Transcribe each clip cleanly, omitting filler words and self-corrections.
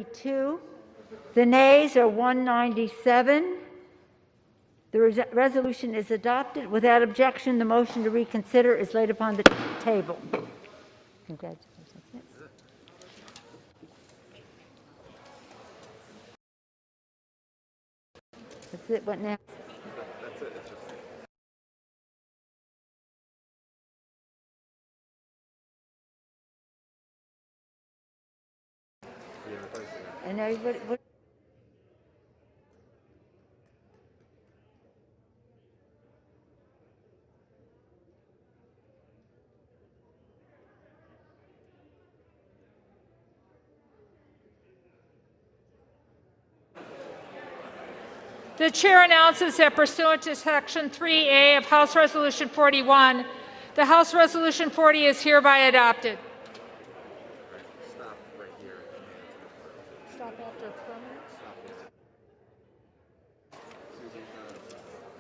2. The nays are 197. The resolution is adopted. Without objection, the motion to reconsider is laid upon the table. Congratulations. That's it. What now? That's it. It's just... And everybody. What? The chair announces that pursuant to Section 3A of House Resolution 41, the House Resolution 40 is hereby adopted. Stop right here. Stop after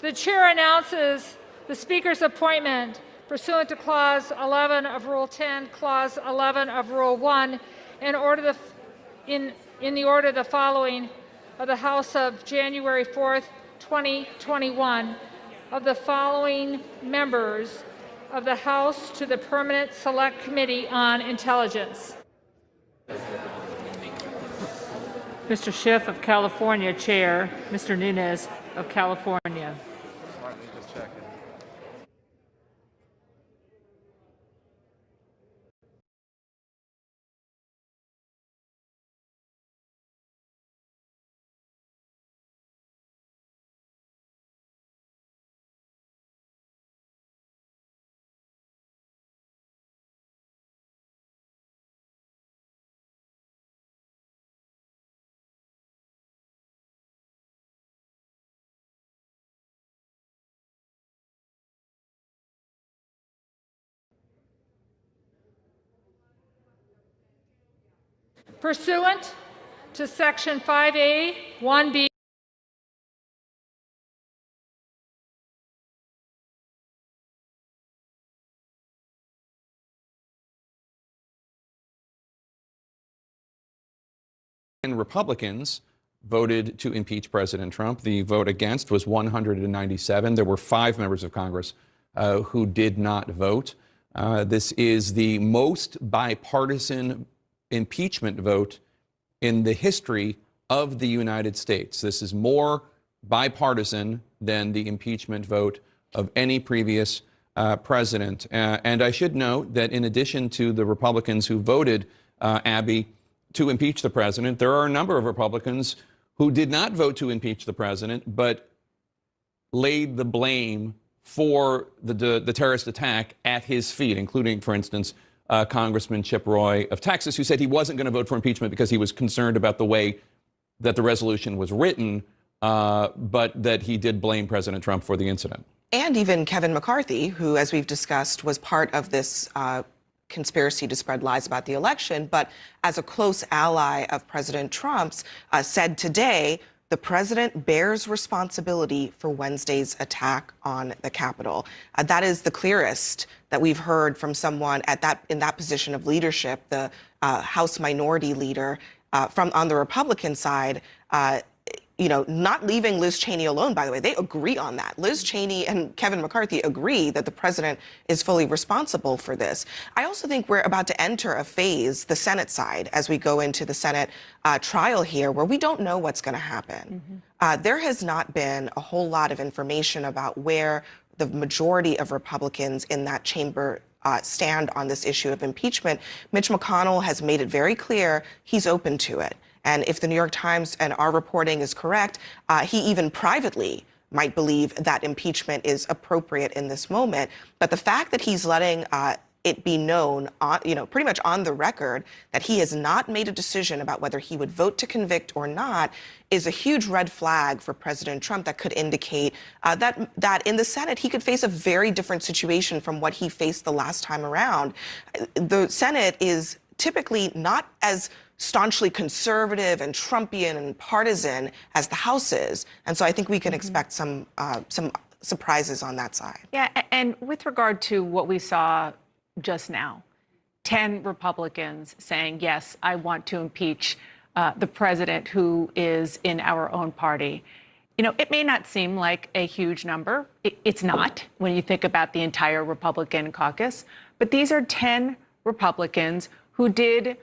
The chair announces the Speaker's appointment pursuant to Clause 11 of Rule 10, Clause 11 of Rule 1, in the order the following of the House of January 4th, 2021, of the following members of the House to the Permanent Select Committee on Intelligence. Mr. Schiff of California, Chair. Mr. Nunes of California. Just checking. Pursuant to Section 5A, 1B, Republicans voted to impeach President Trump. The vote against was 197. There were 5 members of Congress who did not vote. This is the most bipartisan impeachment vote in the history of the United States. This is more bipartisan than the impeachment vote of any previous president. And I should note that in addition to the Republicans who voted, Abby, to impeach the president, there are a number of Republicans who did not vote to impeach the president, but laid the blame for the terrorist attack at his feet, including, for instance, Congressman Chip Roy of Texas, who said he wasn't going to vote for impeachment because he was concerned about the way that the resolution was written, but that he did blame President Trump for the incident. And even Kevin McCarthy, who, as we've discussed, was part of this conspiracy to spread lies about the election, but as a close ally of President Trump's, said today the president bears responsibility for Wednesday's attack on the Capitol. That is the clearest that we've heard from someone in that position of leadership, the House Minority Leader on the Republican side. Not leaving Liz Cheney alone, by the way. They agree on that. Liz Cheney and Kevin McCarthy agree that the president is fully responsible for this. I also think we're about to enter a phase, the Senate side, as we go into the Senate trial here, where we don't know what's going to happen. There has not been a whole lot of information about where the majority of Republicans in that chamber stand on this issue of impeachment. Mitch McConnell has made it very clear he's open to it. And if the New York Times and our reporting is correct, he even privately might believe that impeachment is appropriate in this moment. But the fact that he's letting it be known, pretty much on the record, that he has not made a decision about whether he would vote to convict or not is a huge red flag for President Trump that could indicate that in the Senate he could face a very different situation from what he faced the last time around. The Senate is typically not as staunchly conservative and Trumpian and partisan as the House is. And so I think we can expect some surprises on that side. Yeah, and with regard to what we saw just now, 10 Republicans saying, yes, I want to impeach the president who is in our own party. You know, it may not seem like a huge number. It's not when you think about the entire Republican caucus, but these are 10 Republicans who did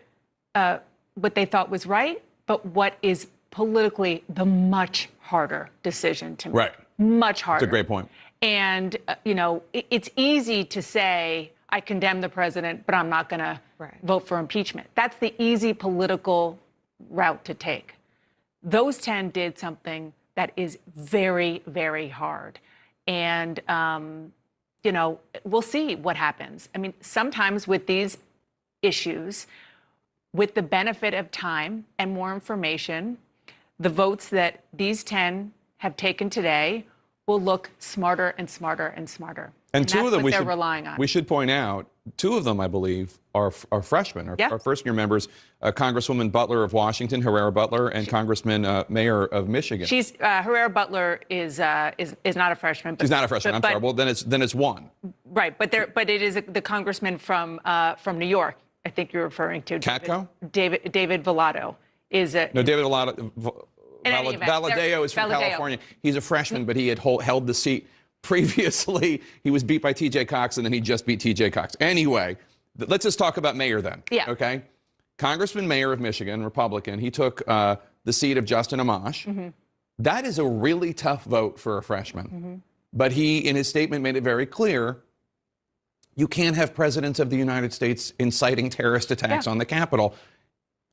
what they thought was right, but what is politically the much harder decision to make. Right. Much harder. That's a great point. And, you know, it's easy to say, I condemn the president, but I'm not going to vote for impeachment. That's the easy political route to take. Those 10 did something that is very, very hard. And, you know, we'll see what happens. I mean, sometimes with these issues, with the benefit of time and more information, the votes that these 10 have taken today will look smarter and smarter and smarter. And two that's of them what they're relying on. We should point out, two of them, I believe, are freshmen, are first-year members. Congresswoman Butler of Washington, Herrera Butler, and Congressman Mayer of Michigan. She's Herrera Butler is not a freshman. She's not a freshman. I'm sorry. Well, then it's one. Right, but it is the congressman from New York. I think you're referring to Catco? David Vallado is a no. David Vallado. Valadeo is from Valadeo. California. He's a freshman, but he had held the seat previously. He was beat by T.J. Cox, and then he just beat T.J. Cox. Anyway, let's just talk about Mayer then. Yeah. Okay. Congressman Mayer of Michigan, Republican. He took the seat of Justin Amash. Mm-hmm. That is a really tough vote for a freshman. Mm-hmm. But he, in his statement, made it very clear you can't have presidents of the United States inciting terrorist attacks on the Capitol.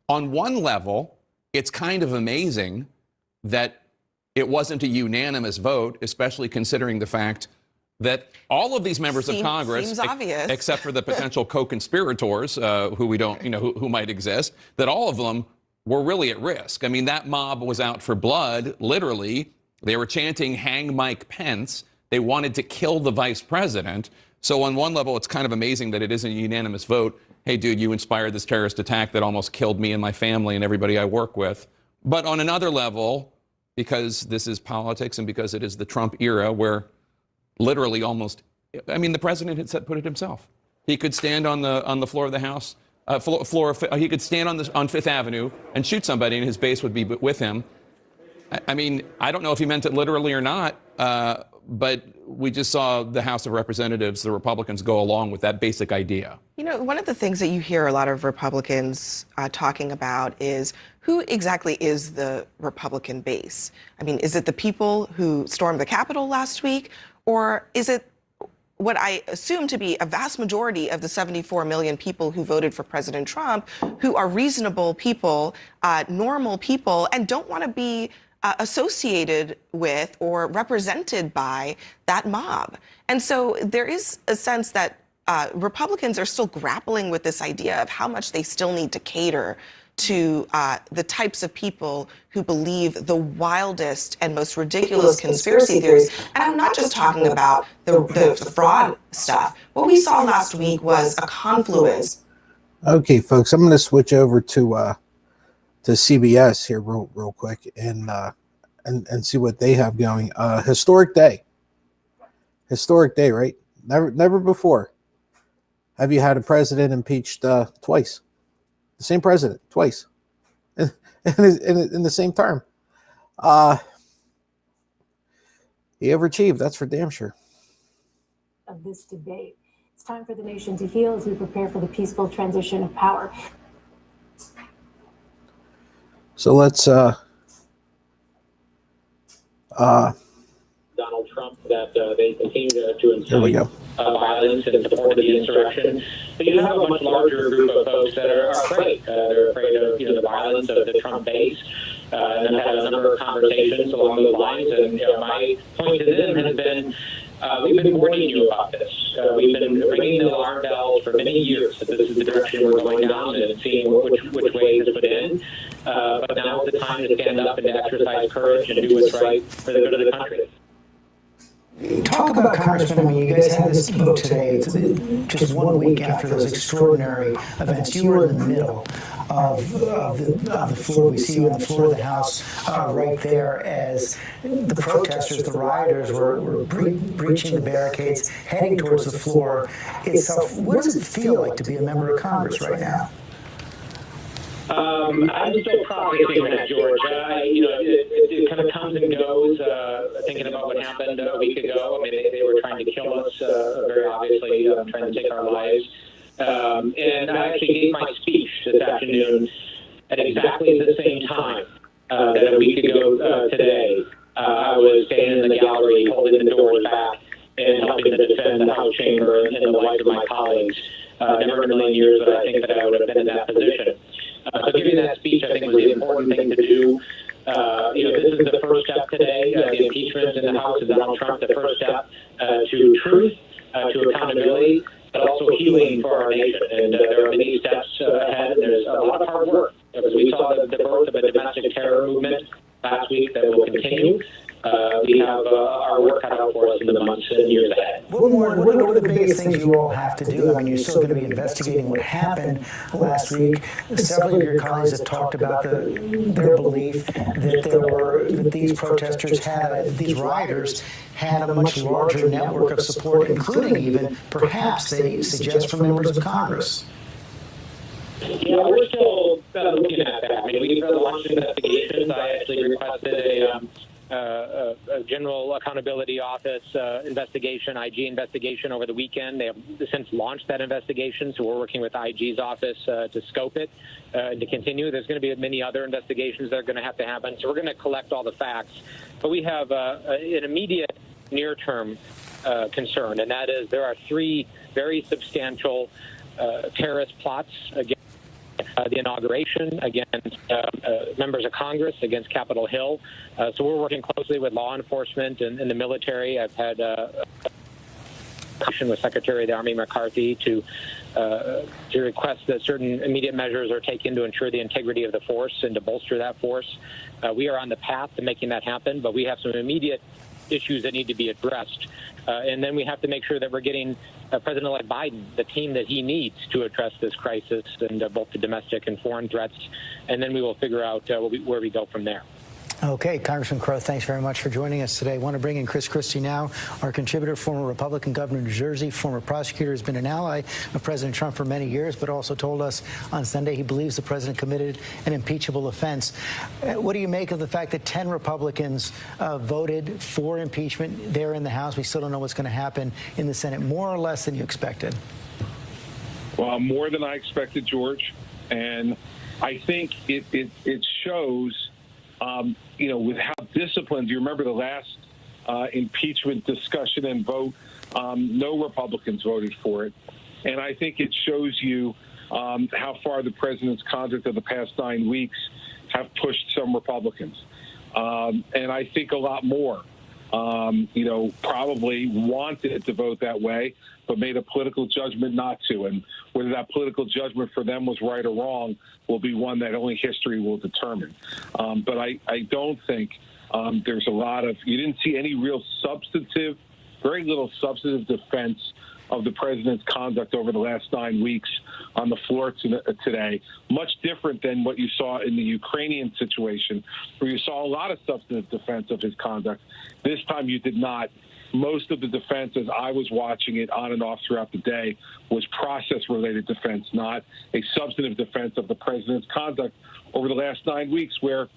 On one level, it's kind of amazing that it wasn't a unanimous vote, especially considering the fact that all of these members of Congress, except for the potential co-conspirators who we don't, who might exist, that all of them were really at risk. I mean, that mob was out for blood, literally. They were chanting, "Hang Mike Pence." They wanted to kill the vice president. So on one level, it's kind of amazing that it isn't a unanimous vote. Hey, dude, you inspired this terrorist attack that almost killed me and my family and everybody I work with. But on another level, because this is politics and because it is the Trump era where literally the president had put it himself. He could stand on the floor of the House, he could stand on Fifth Avenue and shoot somebody and his base would be with him. I mean, I don't know if he meant it literally or not, but we just saw the House of Representatives, the Republicans, go along with that basic idea. You know, one of the things that you hear a lot of Republicans talking about is who exactly is the Republican base? I mean, is it the people who stormed the Capitol last week, or is it what I assume to be a vast majority of the 74 million people who voted for President Trump, who are reasonable people, normal people, and don't want to be associated with or represented by that mob? And so there is a sense that Republicans are still grappling with this idea of how much they still need to cater to the types of people who believe the wildest and most ridiculous conspiracy theories. And I'm not just talking about the fraud stuff. What we saw last week was a confluence. Okay, folks, I'm going to switch over to CBS here real quick and see what they have going. Historic day, right? Never before have you had a president impeached twice. The same president twice in the same term. He overachieved, that's for damn sure. Of this debate, it's time for the nation to heal as we prepare for the peaceful transition of power. So let's Donald Trump that they continue to incite violence and support the insurrection. But you have a much larger group of folks that are afraid. They're afraid of the violence of the Trump base. And I've had a number of conversations along those lines. And my point to them has been, we've been warning you about this. We've been ringing the alarm bells for many years that this is the direction we're going down and seeing which way to put in. But now is the time to stand up and to exercise courage and do what's right for the good of the country. Talk about, Congressman, I mean, you guys had this vote today. It's just 1 week after those extraordinary events. You were in the middle of the floor. We see you on the floor of the House right there as the protesters, the rioters were breaching the barricades, heading towards the floor itself. What does it feel like to be a member of Congress right now? I'm still processing that, George. It kind of comes and goes. Thinking about what happened a week ago. I mean, they were trying to kill us, very obviously, trying to take our lives. And I actually gave my speech this afternoon at exactly the same time that a week ago today. I was standing in the gallery, holding the doors back and helping to defend the House chamber and the lives of my colleagues. Never in a million years would I think that I would have been in that position. So giving that speech, I think, was the important thing to do. This is the first step today. The impeachment in the House of Donald Trump, the first step to truth, to accountability, but also healing for our nation. And there are many steps ahead. There's a lot of hard work because we saw the birth of a domestic terror movement last week that will continue. We have our work cut out for us in the months and years ahead. What are the biggest things you all have to do? I mean, you're still going to be investigating what happened last week. Several of your colleagues have talked about their belief that these protesters these rioters had a much larger network of support, including even, perhaps, they suggest, from members of Congress. Yeah, we're still looking at that. I mean, we've launched investigations. I actually requested a General Accountability Office investigation, IG investigation over the weekend. They have since launched that investigation, so we're working with IG's office to scope it and to continue. There's going to be many other investigations that are going to have to happen, so we're going to collect all the facts. But we have an immediate near-term concern, and that is there are 3 very substantial terrorist plots against the inauguration, against members of Congress, against Capitol Hill. So we're working closely with law enforcement and the military. I've had a discussion with Secretary of the Army McCarthy to request that certain immediate measures are taken to ensure the integrity of the force and to bolster that force. We are on the path to making that happen, but we have some immediate issues that need to be addressed. And then we have to make sure that we're getting President-elect Biden the team that he needs to address this crisis and both the domestic and foreign threats. And then we will figure out where we go from there. Okay, Congressman Crow, thanks very much for joining us today. I want to bring in Chris Christie now, our contributor, former Republican governor of New Jersey, former prosecutor, has been an ally of President Trump for many years, but also told us on Sunday he believes the president committed an impeachable offense. What do you make of the fact that 10 Republicans voted for impeachment there in the House? We still don't know what's going to happen in the Senate, more or less than you expected. Well, more than I expected, George. And I think it shows with how disciplined, you remember the last impeachment discussion and vote, no Republicans voted for it. And I think it shows you how far the president's conduct of the past 9 weeks have pushed some Republicans. And I think a lot more, probably wanted to vote that way, but made a political judgment not to. And whether that political judgment for them was right or wrong will be one that only history will determine. But I don't think there's a lot of, you didn't see any real very little substantive defense of the president's conduct over the last 9 weeks on the floor today. Much different than what you saw in the Ukrainian situation, where you saw a lot of substantive defense of his conduct. This time you did not. Most of the defense, as I was watching it on and off throughout the day, was process-related defense, not a substantive defense of the president's conduct over the last 9 weeks, where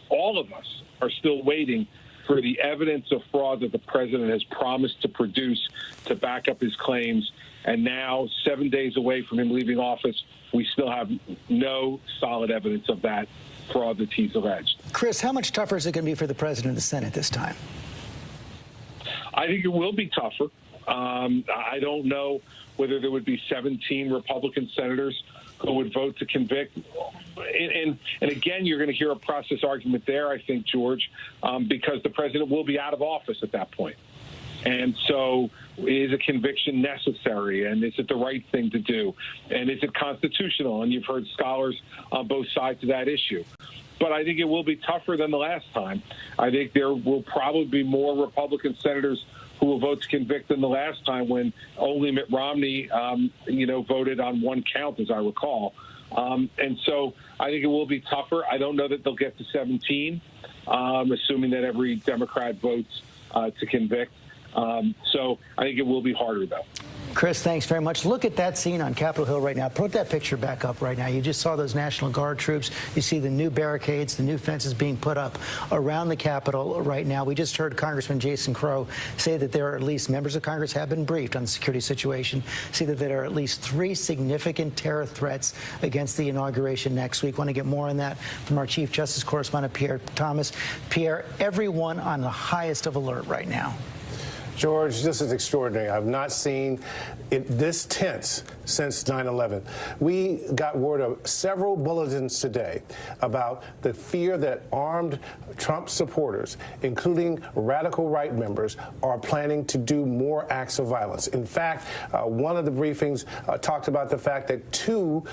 all of us are still waiting for the evidence of fraud that the president has promised to produce to back up his claims. And now, 7 days away from him leaving office, we still have no solid evidence of that fraud that he's alleged. Chris, how much tougher is it going to be for the president of the Senate this time? I think it will be tougher. I don't know whether there would be 17 Republican senators who would vote to convict. And again, you're going to hear a process argument there, I think, George, because the president will be out of office at that point. And so is a conviction necessary? And is it the right thing to do? And is it constitutional? And you've heard scholars on both sides of that issue. But I think it will be tougher than the last time. I think there will probably be more Republican senators who will vote to convict than the last time, when only Mitt Romney, voted on one count, as I recall. And so I think it will be tougher. I don't know that they'll get to 17, assuming that every Democrat votes to convict. So I think it will be harder, though. Chris, thanks very much. Look at that scene on Capitol Hill right now. Put that picture back up right now. You just saw those National Guard troops. You see the new barricades, the new fences being put up around the Capitol right now. We just heard Congressman Jason Crow say that there are at least members of Congress have been briefed on the security situation, see that there are at least 3 significant terror threats against the inauguration next week. Want to get more on that from our Chief Justice correspondent, Pierre Thomas. Pierre, everyone on the highest of alert right now. George, this is extraordinary. I've not seen it this tense since 9/11. We got word of several bulletins today about the fear that armed Trump supporters, including radical right members, are planning to do more acts of violence. In fact, one of the briefings talked about the fact that 2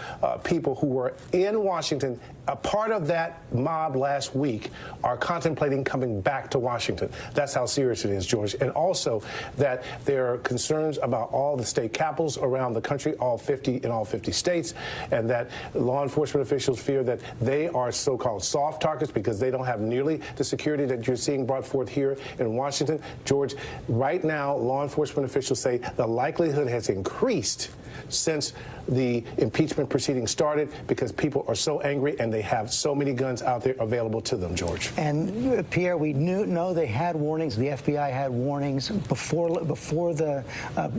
people who were in Washington, a part of that mob last week, are contemplating coming back to Washington. That's how serious it is, George. And also that there are concerns about all the state capitals around the country, all 50 in all 50 states, and that law enforcement officials fear that they are so-called soft targets because they don't have nearly the security that you're seeing brought forth here in Washington. George, right now, law enforcement officials say the likelihood has increased since the impeachment proceedings started because people are so angry and they have so many guns out there available to them, George. And Pierre, we know they had warnings. The FBI had warnings before the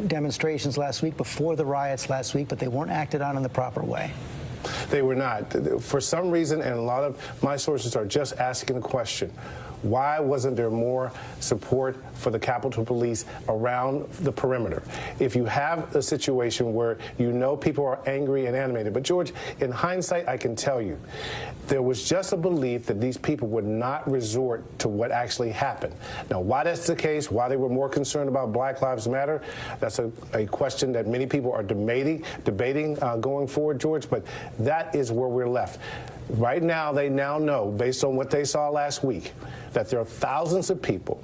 demonstrations last week, before the riots last week, but they weren't acted on in the proper way. They were not. For some reason, and a lot of my sources are just asking the question, why wasn't there more support for the Capitol Police around the perimeter? If you have a situation where you know people are angry and animated, but George, in hindsight, I can tell you, there was just a belief that these people would not resort to what actually happened. Now, why that's the case, why they were more concerned about Black Lives Matter, that's a question that many people are debating going forward, George, but that is where we're left. Right now, they now know, based on what they saw last week, that there are thousands of people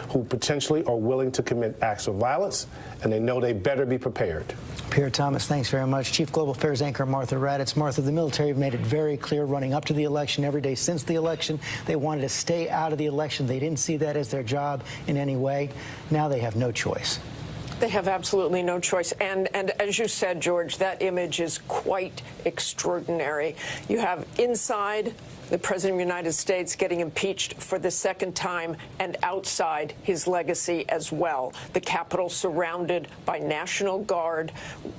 who potentially are willing to commit acts of violence, and they know they better be prepared. Pierre Thomas, thanks very much. Chief Global Affairs anchor Martha Raddatz. Martha, the military made it very clear running up to the election, every day since the election, they wanted to stay out of the election. They didn't see that as their job in any way. Now they have no choice. They have absolutely no choice. And as you said, George, that image is quite extraordinary. You have inside the President of the United States getting impeached for the second time, and outside his legacy as well. The Capitol surrounded by National Guard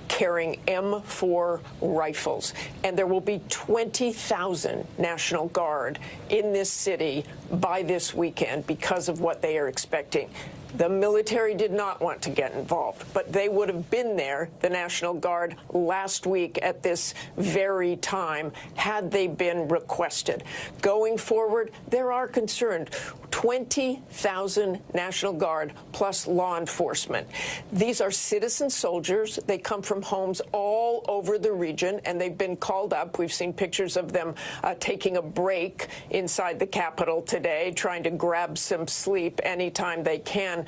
carrying M4 rifles. And there will be 20,000 National Guard in this city by this weekend because of what they are expecting. The military did not want to get involved, but they would have been there, the National Guard, last week at this very time, had they been requested. Going forward, there are concerns. 20,000 National Guard plus law enforcement. These are citizen soldiers. They come from homes all over the region, and they've been called up. We've seen pictures of them taking a break inside the Capitol today, trying to grab some sleep anytime they can.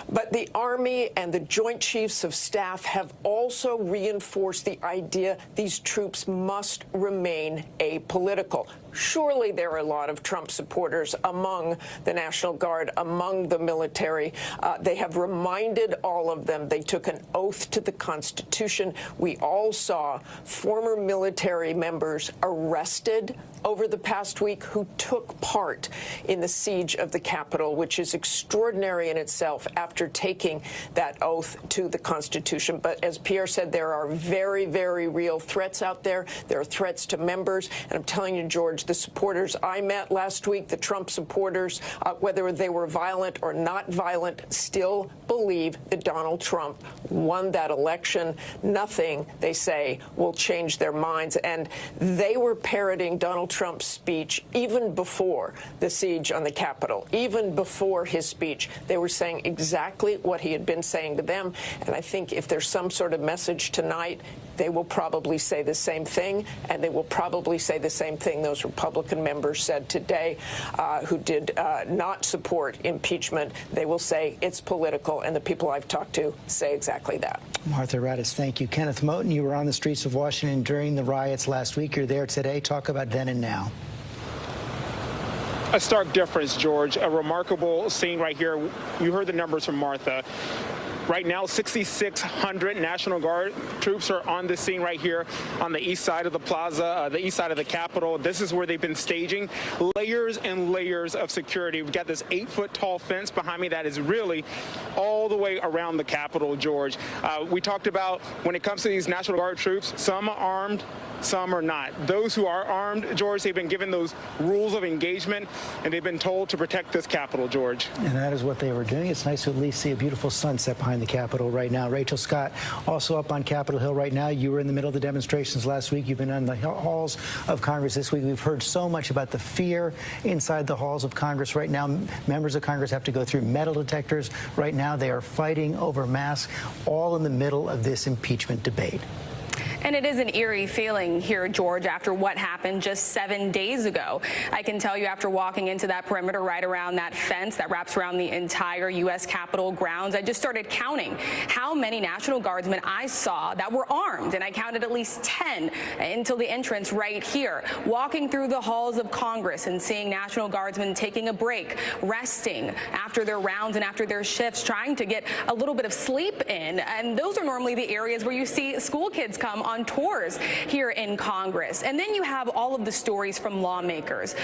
But the Army and the Joint Chiefs of Staff have also reinforced the idea these troops must remain apolitical. Surely there are a lot of Trump supporters among the National Guard, among the military. They have reminded all of them they took an oath to the Constitution. We all saw former military members arrested over the past week who took part in the siege of the Capitol, which is extraordinary in itself after taking that oath to the Constitution. But as Pierre said, there are very, very real threats out there. There are threats to members. And I'm telling you, George, the supporters I met last week, the Trump supporters, whether they were violent or not violent, still believe that Donald Trump won that election. Nothing, they say, will change their minds. And they were parroting Donald Trump's speech even before the siege on the Capitol, even before his speech. They were saying exactly what he had been saying to them. And I think if there's some sort of message tonight, they will probably say the same thing, and they will probably say the same thing those Republican members said today who did not support impeachment. They will say it's political, and the people I've talked to say exactly that. Martha Raddatz, thank you. Kenneth Moton, you were on the streets of Washington during the riots last week. You're there today. Talk about then and now. A stark difference, George. A remarkable scene right here. You heard the numbers from Martha. Right now, 6,600 National Guard troops are on the scene right here on the east side of the plaza, the east side of the Capitol. This is where they've been staging layers and layers of security. We've got this 8-foot tall fence behind me that is really all the way around the Capitol, George. We talked about when it comes to these National Guard troops, some are armed, some are not. Those who are armed, George, they've been given those rules of engagement, and they've been told to protect this Capitol, George. And that is what they were doing. It's nice to at least see a beautiful sunset behind the Capitol right now. Rachel Scott, also up on Capitol Hill right now. You were in the middle of the demonstrations last week. You've been on the halls of Congress this week. We've heard so much about the fear inside the halls of Congress right now. Members of Congress have to go through metal detectors right now. They are fighting over masks, all in the middle of this impeachment debate. And it is an eerie feeling here, George, after what happened just 7 days ago. I can tell you after walking into that perimeter right around that fence that wraps around the entire U.S. Capitol grounds, I just started counting how many National Guardsmen I saw that were armed, and I counted at least 10 until the entrance right here. Walking through the halls of Congress and seeing National Guardsmen taking a break, resting after their rounds and after their shifts, trying to get a little bit of sleep in. And those are normally the areas where you see school kids come on tours here in Congress. And then you have all of the stories from lawmakers.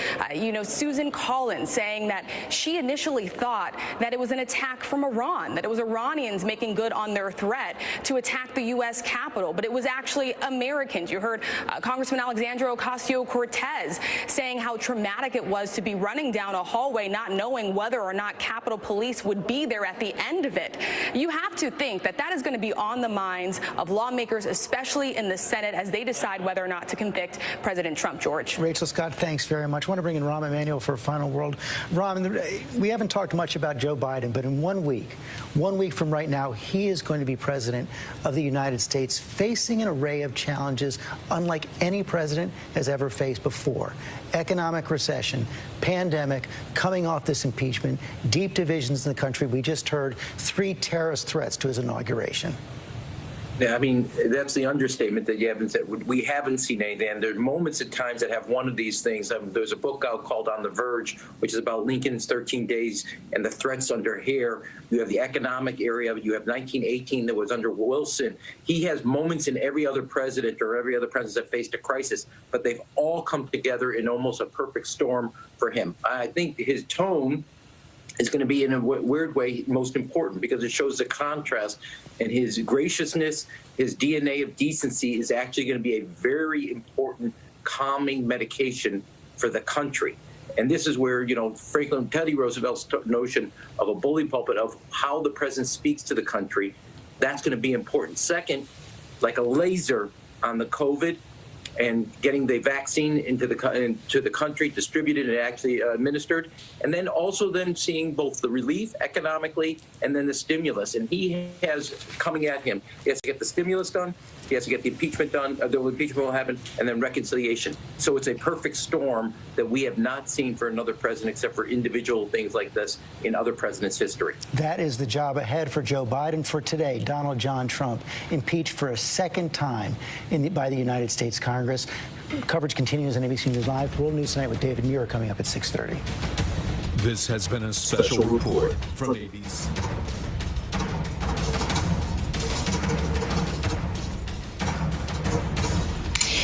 Susan Collins saying that she initially thought that it was an attack from Iran, that it was Iranians making good on their threat to attack the U.S. Capitol, but it was actually Americans. You heard Congressman Alexandria Ocasio-Cortez saying how traumatic it was to be running down a hallway not knowing whether or not Capitol Police would be there at the end of it. You have to think that that is going to be on the minds of lawmakers, especially in the Senate, as they decide whether or not to convict President Trump, George. Rachel Scott, thanks very much. I want to bring in Rahm Emanuel for a final word. Rahm, we haven't talked much about Joe Biden, but in 1 week from right now, he is going to be president of the United States, facing an array of challenges unlike any president has ever faced before. Economic recession, pandemic, coming off this impeachment, deep divisions in the country. We just heard 3 terrorist threats to his inauguration. Yeah, I mean, that's the understatement that you haven't said. We haven't seen anything. And there are moments at times that have one of these things. There's a book out called On the Verge, which is about Lincoln's 13 days and the threats under here. You have the economic area. You have 1918 that was under Wilson. He has moments in every other president or every other president that faced a crisis, but they've all come together in almost a perfect storm for him. I think his tone is going to be, in a weird way, most important because it shows the contrast, and his graciousness, his DNA of decency is actually going to be a very important calming medication for the country. And this is where, Franklin Teddy Roosevelt's notion of a bully pulpit, of how the president speaks to the country, that's going to be important. Second, like a laser on the COVID and getting the vaccine into the country, distributed and actually administered, and then also then seeing both the relief economically and then the stimulus. And he has coming at him. He has to get the stimulus done. He has to get the impeachment done. The impeachment will happen, and then reconciliation. So it's a perfect storm that we have not seen for another president, except for individual things like this in other presidents' history. That is the job ahead for Joe Biden. For today, Donald John Trump impeached for a second time by the United States Congress. Coverage continues on ABC News Live. World News Tonight with David Muir coming up at 6:30. This has been a special report from ABC.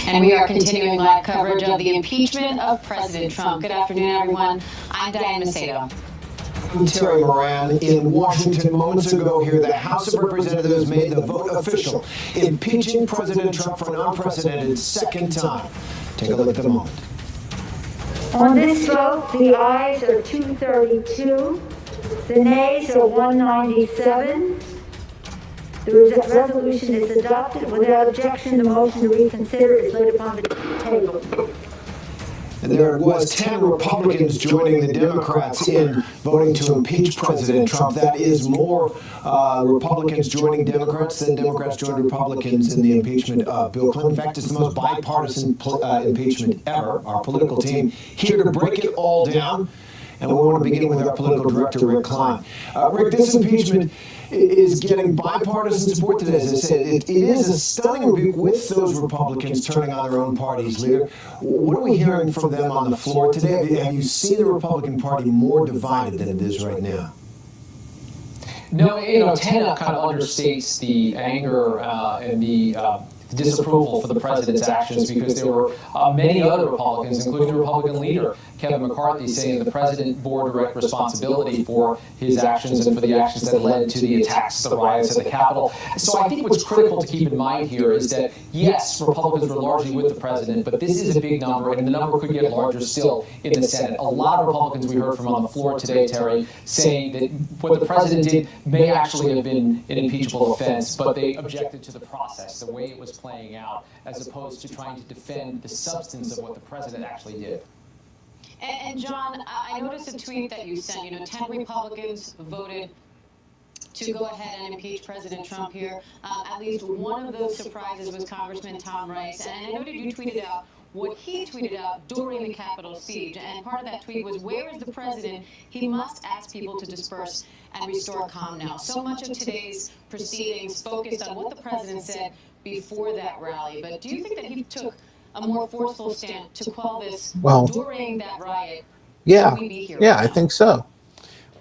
And we are continuing live coverage of the impeachment of President Trump. Good afternoon, everyone. I'm Diane Macedo. I'm Terry Moran. In Washington moments ago here, the House of Representatives made the vote official, impeaching President Trump for an unprecedented second time. Take a look at the moment. On this vote, the ayes are 232, the nays are 197. The resolution is adopted. Without objection, the motion to reconsider is laid upon the table. And there was 10 Republicans joining the Democrats in voting to impeach President Trump. That is more Republicans joining Democrats than Democrats joined Republicans in the impeachment of Bill Clinton. In fact, it's the most bipartisan impeachment ever. Our political team here to break it all down. And we want to begin with our political director, Rick Klein. Rick, this impeachment is getting bipartisan support today. As I said, it is a stunning rebuke with those Republicans turning on their own party's leader. What are we hearing from them on the floor today? Have you seen the Republican Party more divided than it is right now? No, 10 kind of understates the anger and the disapproval for the president's actions, because there were many other Republicans, including the Republican leader, Kevin McCarthy, saying the president bore direct responsibility for his actions and for the actions that led to the attacks, the riots at the Capitol. So I think what's critical to keep in mind here is that, yes, Republicans were largely with the president, but this is a big number, and the number could get larger still in the Senate. A lot of Republicans we heard from on the floor today, Terry, saying that what the president did may actually have been an impeachable offense, but they objected to the process, the way it was playing out, as opposed to trying to defend the substance of what the president actually did. And John, I noticed a tweet that you sent. 10 Republicans voted to go ahead and impeach President Trump here. At least one of those surprises was Congressman Tom Rice. And I noted you tweeted out what he tweeted out during the Capitol siege. And part of that tweet was, "Where is the president? He must ask people to disperse and restore calm now." So much of today's proceedings focused on what the president said before that rally. But do you think that he took a more forceful stand to quell this during that riot? Yeah, Would we be here yeah, right I now? think so.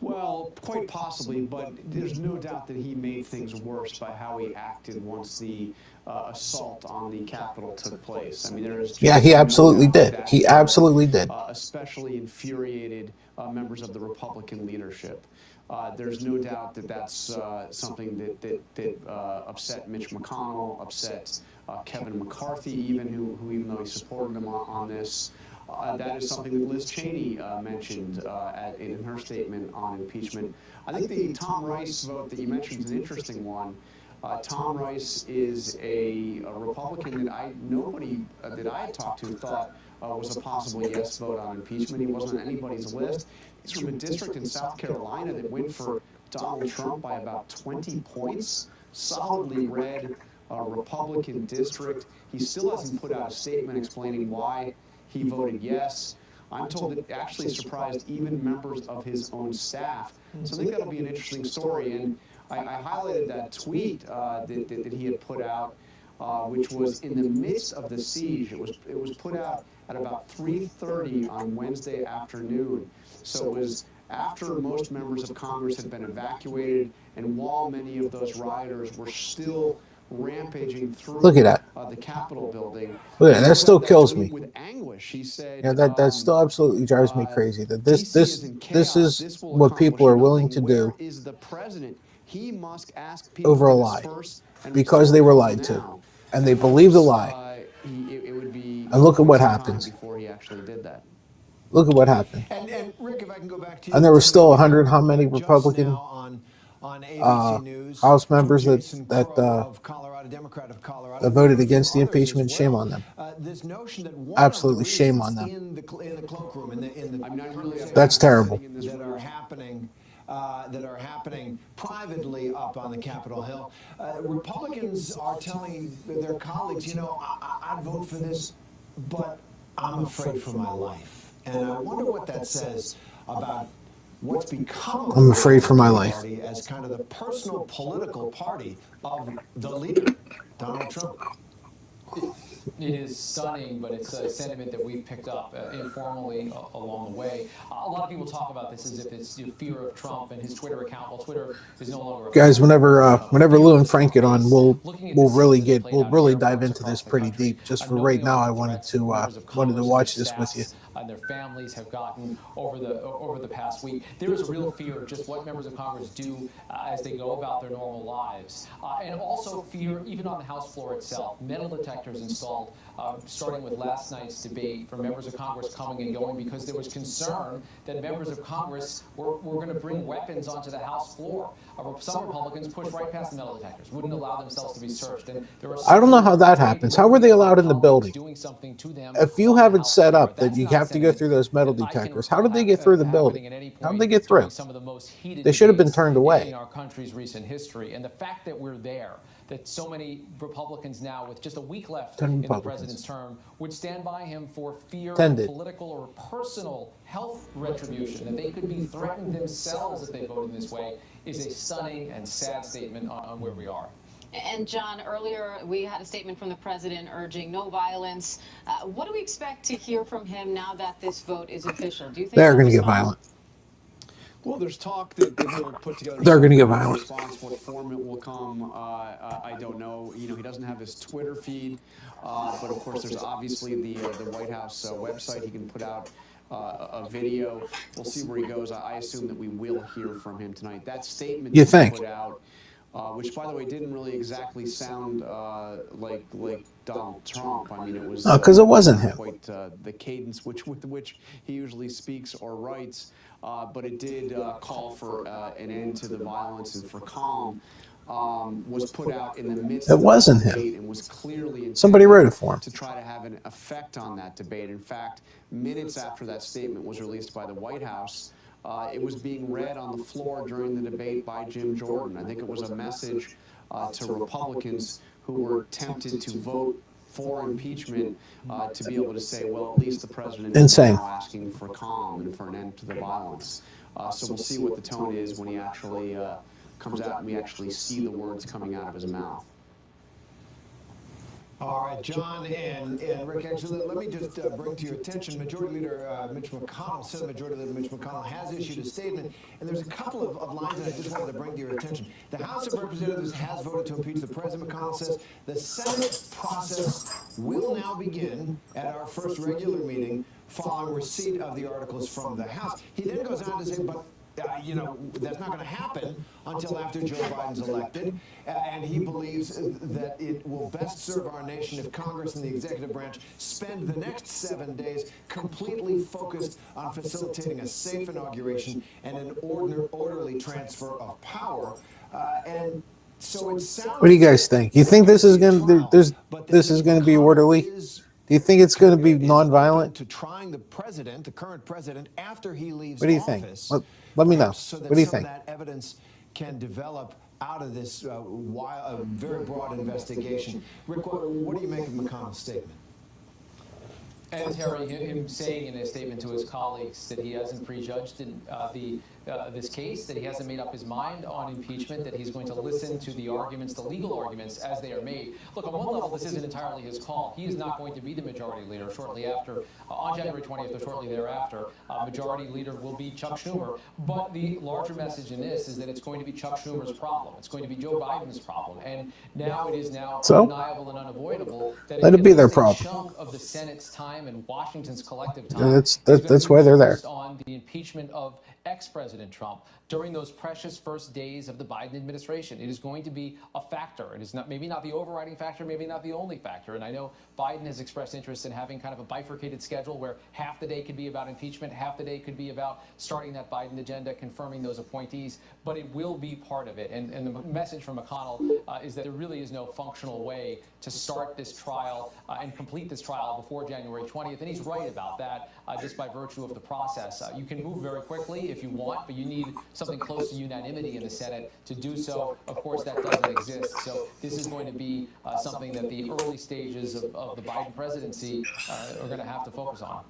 Well, quite possibly, but there's no doubt that he made things worse by how he acted once the assault on the Capitol took place. I mean, there is Yeah, he absolutely did. He absolutely did. Especially infuriated members of the Republican leadership. There's no doubt that that's something that upset Mitch McConnell, upset Kevin McCarthy, even who even though he supported him on this. That is something that Liz Cheney mentioned in her statement on impeachment. I think the Tom Rice vote that you mentioned is an interesting one. Tom Rice is a Republican that nobody that I had talked to thought was a possible yes vote on impeachment. He wasn't on anybody's list. He's from a district in South Carolina that went for Donald Trump by about 20 points. Solidly red Republican district. He still hasn't put out a statement explaining why he voted yes. I'm told it actually surprised even members of his own staff. So I think that'll be an interesting story. And I highlighted that tweet that he had put out, which was in the midst of the siege. It was put out at about 3:30 on Wednesday afternoon. So it was after most members of Congress had been evacuated, and while many of those rioters were still rampaging through the Capitol building. Look at that. That still kills me. With anguish, he said. Yeah, that still absolutely drives me crazy. That this is what people are willing to do Is the president? He must ask over a lie because they were lied to, and they believe the lie. And look at what happens. Before he actually did that. Look at what happened. And Rick, if I can go back to you. And there were still 100 how many Republican House members that voted against the impeachment. Shame on them. Absolutely shame on them. That's terrible. That are happening privately up on the Capitol Hill. Republicans are telling their colleagues, I'd vote for this, but I'm afraid for my life. And I wonder what that says about what's become of I'm afraid for my life. Party as kind of the personal political party of the leader, Donald Trump. It is stunning, but it's a sentiment that we've picked up informally along the way. A lot of people talk about this as if it's fear of Trump and his Twitter account. Well, Twitter is no longer. Guys, whenever Lou and Frank get on, we'll really dive into this pretty deep. Just for right now, I wanted to watch this with you. And their families have gotten over the past week. There is a real fear of just what members of Congress do as they go about their normal lives, and also fear even on the House floor itself. Metal detectors installed, starting with last night's debate, for members of Congress coming and going because there was concern that members of Congress were going to bring weapons onto the House floor. Some Republicans pushed right past the metal detectors, wouldn't allow themselves to be searched. And I don't know how that happens. How were they allowed in the building? If you have it set up that you have to go through those metal detectors, how did they get through the building? How did they get through? They should have been turned away. In our country's recent history, and the fact that we're there, that so many Republicans now, with just a week left in the president's term, would stand by him for fear of political or personal health retribution, that they could be threatened themselves if they voted this way, is a stunning and sad statement on where we are. And John, earlier we had a statement from the president urging no violence. What do we expect to hear from him now that this vote is official? Do you think they're going to get violent? Well, there's talk that he'll put together. They're going to get some violent. response. What form it will come, I don't know. You know, he doesn't have his Twitter feed, but of course, there's obviously the White House website. He can put out a video. We'll see where he goes. I assume that we will hear from him tonight. That statement You that he think? put out, which, by the way, didn't really exactly sound like Donald Trump. I mean, it was because it wasn't him. Quite the cadence with which he usually speaks or writes. But it did call for an end to the violence and for calm. Was put out in the midst It of wasn't the him. debate and was clearly Somebody wrote it for him. to try to have an effect on that debate. In fact, minutes after that statement was released by the White House, it was being read on the floor during the debate by Jim Jordan. I think it was a message to Republicans who were tempted to vote for impeachment to be able to say, well, at least the president is now asking for calm and for an end to the violence. So we'll see what the tone is when he actually comes out and we actually see the words coming out of his mouth. All right, John and Rick, actually, let me just bring to your attention, Majority Leader Mitch McConnell, Senate Majority Leader Mitch McConnell has issued a statement, and there's a couple of lines that I just wanted to bring to your attention. The House of Representatives has voted to impeach the president. McConnell says the Senate process will now begin at our first regular meeting following receipt of the articles from the House. He then goes on to say, but you know, that's not going to happen until after Joe Biden's elected, and he believes that it will best serve our nation if Congress and the executive branch spend the next 7 days completely focused on facilitating a safe inauguration and an orderly transfer of power. And so it sounds. What do you guys think? You think this is going to this is going to be orderly? Do you think it's going to be nonviolent? To trying the president, the current president, after he leaves What do you office. think? Let me know. So that What do you some think? of that evidence can develop out of this very broad investigation. Rick, what do you make of McConnell's statement? And Terry, him saying in a statement to his colleagues that he hasn't prejudged in, this case, that he hasn't made up his mind on impeachment, that he's going to listen to the arguments, the legal arguments, as they are made. Look, on one level, this isn't entirely his call. He is not going to be the majority leader shortly after, on January 20th or shortly thereafter. Majority leader will be Chuck Schumer. But the larger message in this is that it's going to be Chuck Schumer's problem. It's going to be Joe Biden's problem. And now it is now undeniable and unavoidable that Let it be their problem. a chunk of the Senate's time and Washington's collective time That's why they're there. on the impeachment of ex-President Trump during those precious first days of the Biden administration. It is going to be a factor. It is not, maybe not the overriding factor, maybe not the only factor. And I know Biden has expressed interest in having kind of a bifurcated schedule where half the day could be about impeachment, half the day could be about starting that Biden agenda, confirming those appointees, but it will be part of it. And the message from McConnell is that there really is no functional way to start this trial and complete this trial before January 20th. And he's right about that, just by virtue of the process. You can move very quickly if you want, but you need something close to unanimity in the Senate to do so. Of course, that doesn't exist. So this is going to be something that the early stages of the Biden presidency are going to have to focus on.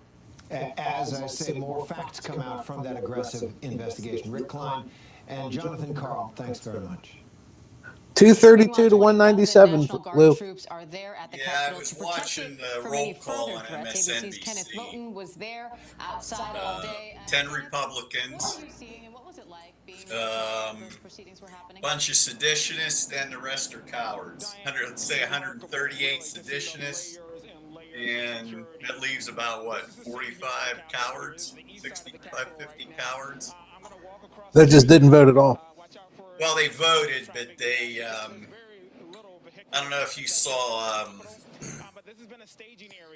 As I say, more facts come out from that aggressive investigation. Rick Klein and Jonathan Karl, thanks very much. 232 to 197, Lou. Troops are there at the Capitol to protect it from any further threats. ABC's Kenneth Moton was there outside all day. 10 Republicans, bunch of seditionists, and the rest are cowards. Let's say 138 seditionists, and that leaves about, what, 45 cowards? 65, 50 cowards? That just didn't vote at all. Well, they voted, but they, I don't know if you saw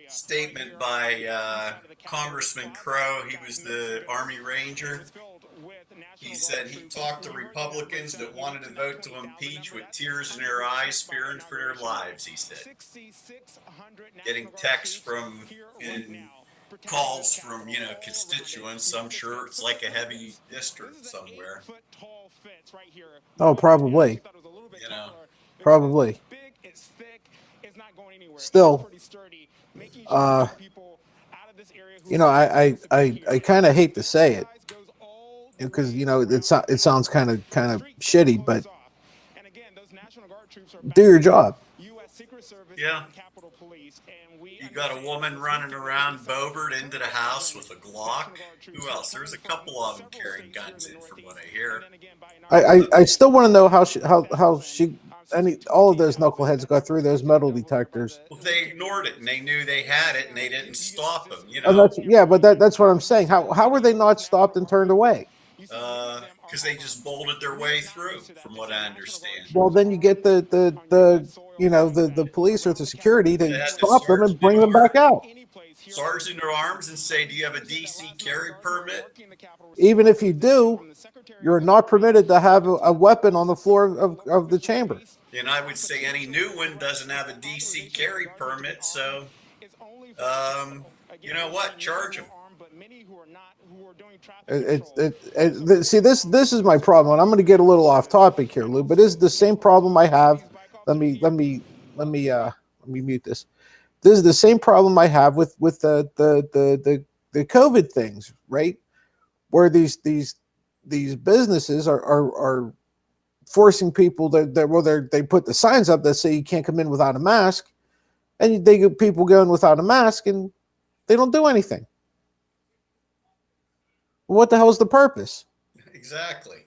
statement by Congressman Crow. He was the Army Ranger. He said he talked to Republicans that wanted to vote to impeach with tears in their eyes, fearing for their lives, he said. Getting texts from and calls from, constituents. I'm sure it's like a heavy district somewhere. Oh, probably. Probably. Still, I kind of hate to say it because it sounds kind of shitty, but do your job. Yeah. You got a woman running around Bobert into the house with a Glock. Who else? There's a couple of them carrying guns in, from what I hear. I still want to know how all of those knuckleheads got through those metal detectors. Well, they ignored it, and they knew they had it, and they didn't stop them. You Oh, know. but that's what I'm saying. How were they not stopped and turned away? Because they just bolted their way through, from what I understand. Well, then you get the police or the security They to had the stop them and bring them back out. sergeant at arms and say, "Do you have a DC carry permit?" Even if you do, you're not permitted to have a weapon on the floor of the chamber. And I would say any new one doesn't have a DC carry permit, so you know what? Charge them. See, this is my problem, and I'm going to get a little off topic here, Lou. But this is the same problem I have. Let me mute this. This is the same problem I have with the COVID things, right? Where these businesses are forcing people they put the signs up that say you can't come in without a mask, and they get people going without a mask, and they don't do anything. What the hell's the purpose? Exactly.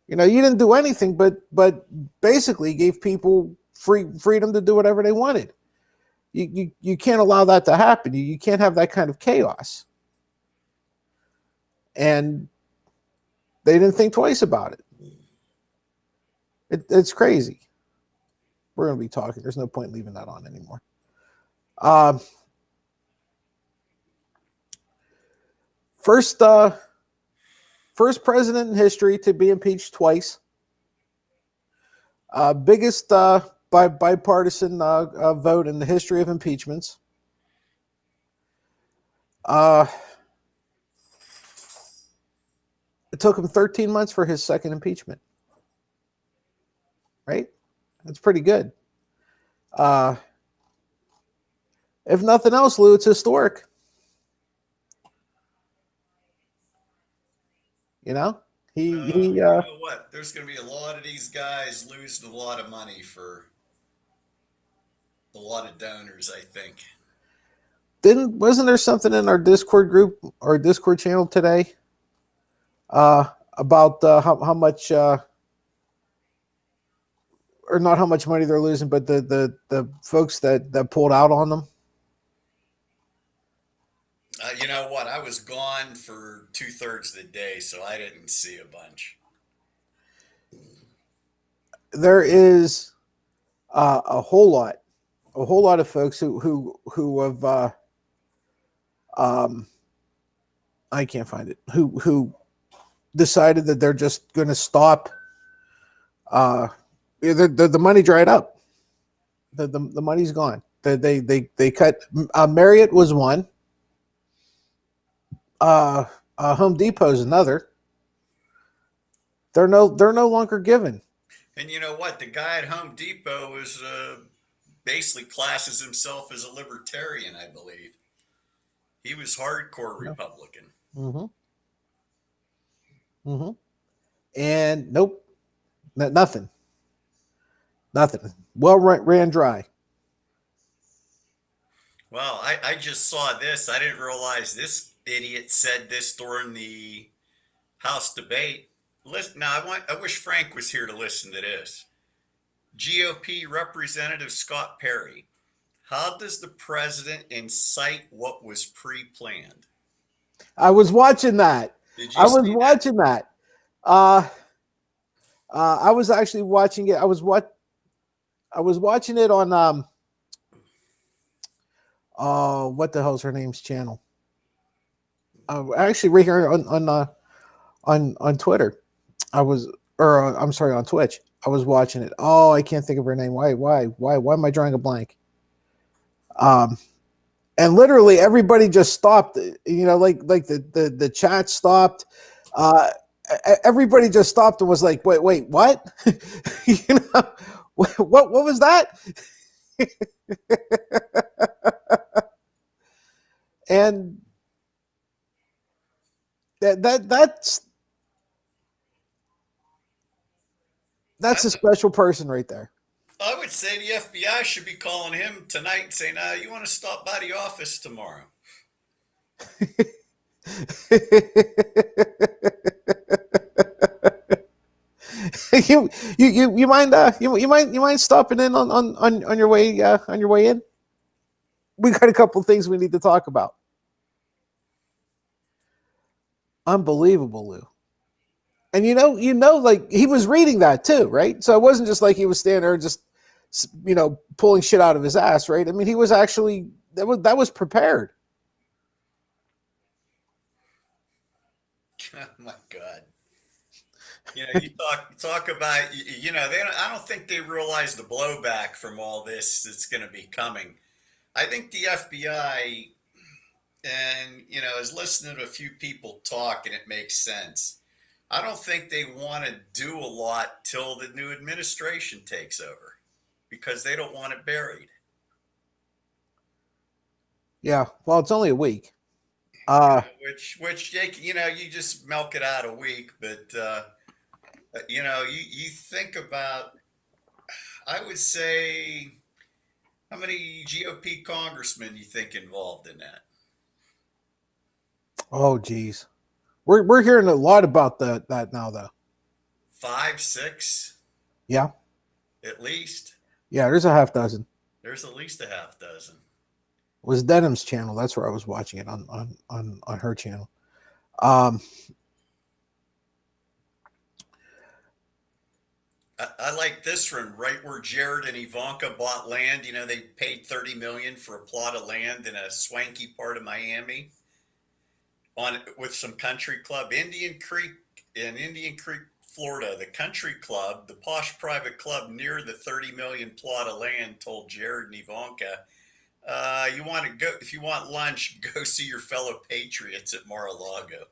You didn't do anything, but basically gave people freedom to do whatever they wanted. You can't allow that to happen. You can't have that kind of chaos. And they didn't think twice about it. It's crazy. We're going to be talking. There's no point leaving that on anymore. First president in history to be impeached twice. Biggest bipartisan vote in the history of impeachments. It took him 13 months for his second impeachment. Right? That's pretty good. If nothing else, Lou, it's historic. You know what? There's going to be a lot of these guys losing a lot of money for a lot of donors, I think. Wasn't there something in our Discord group or Discord channel today about how much or not how much money they're losing, but the folks that pulled out on them? You know what? I was gone for 2/3 of the day, so I didn't see a bunch. There is a whole lot of folks who have I can't find it, who decided that they're just going to stop. The money dried up. The money's gone. They cut. Marriott was one. Home Depot is another. They're no longer given. And you know what? The guy at Home Depot is basically classes himself as a libertarian, I believe. He was hardcore Republican. And nope, nothing. Well, ran dry. Well, I just saw this. I didn't realize this idiot said this during the House debate. Listen, now I wish Frank was here to listen to this. GOP Representative Scott Perry. How does the president incite what was pre-planned? I was watching that. I was watching that. I was actually watching it. I was watching it on what the hell's her name's channel? Actually right here on Twitter. I'm sorry, on Twitch. I was watching it. Oh, I can't think of her name. Why am I drawing a blank? And literally everybody just stopped, like the chat stopped. Everybody just stopped and was like, wait, what? What was that? And that's a special person right there. I would say the FBI should be calling him tonight and saying, you want to stop by the office tomorrow? You mind stopping in on your way in? We got a couple things we need to talk about. Unbelievable, Lou. And like he was reading that too, right? So it wasn't just like he was standing there just pulling shit out of his ass, right? I mean, he was actually that was prepared. Oh my God. You talk about, I don't think they realize the blowback from all this that's going to be coming. I think the FBI and, is listening to a few people talk and it makes sense. I don't think they want to do a lot till the new administration takes over because they don't want it buried. Yeah. Well, it's only a week. Which you just milk it out a week, but you think about, I would say, how many GOP congressmen you think involved in that? Oh, geez. We're hearing a lot about that now, though. 5, 6? Yeah. At least? Yeah, there's a half dozen. There's at least a half dozen. It was Denham's channel. That's where I was watching it on her channel. I like this one, right where Jared and Ivanka bought land. They paid $30 million for a plot of land in a swanky part of Miami with some country club, Indian Creek, Florida. The country club, the posh private club near the 30 million plot of land, told Jared and Ivanka, you want to go, if you want lunch, go see your fellow patriots at Mar-a-Lago.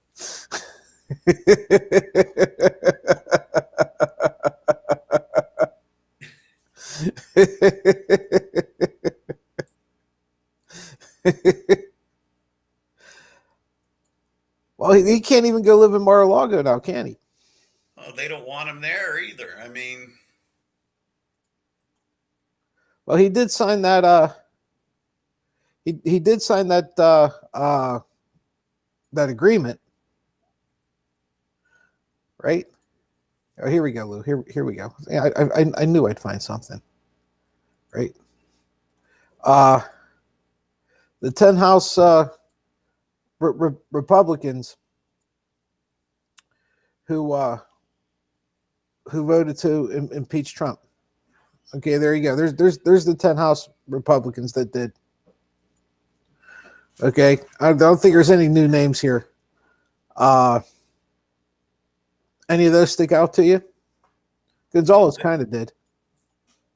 Well, he can't even go live in Mar-a-Lago now, can he? Oh, they don't want him there either. I mean, well, he did sign that. He did sign that that agreement, right? Oh, here we go, Lou. Here we go. I knew I'd find something, right? The 10 House Republicans who voted to impeach Trump. Okay, there you go. There's the 10 House Republicans that did. Okay, I don't think there's any new names here. Any of those stick out to you? Gonzalez kind of did.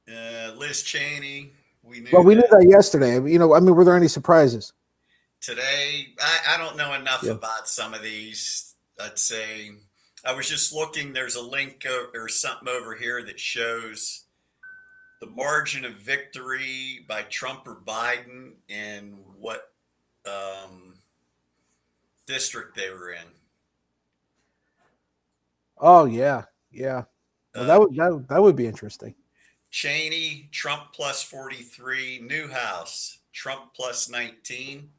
Liz Cheney. We knew that yesterday. Were there any surprises? Today, I don't know enough about some of these. I'd say I was just looking. There's a link or something over here that shows the margin of victory by Trump or Biden and what district they were in. Oh yeah. Well, that would be interesting. Cheney, Trump plus 43. Newhouse, Trump plus 19.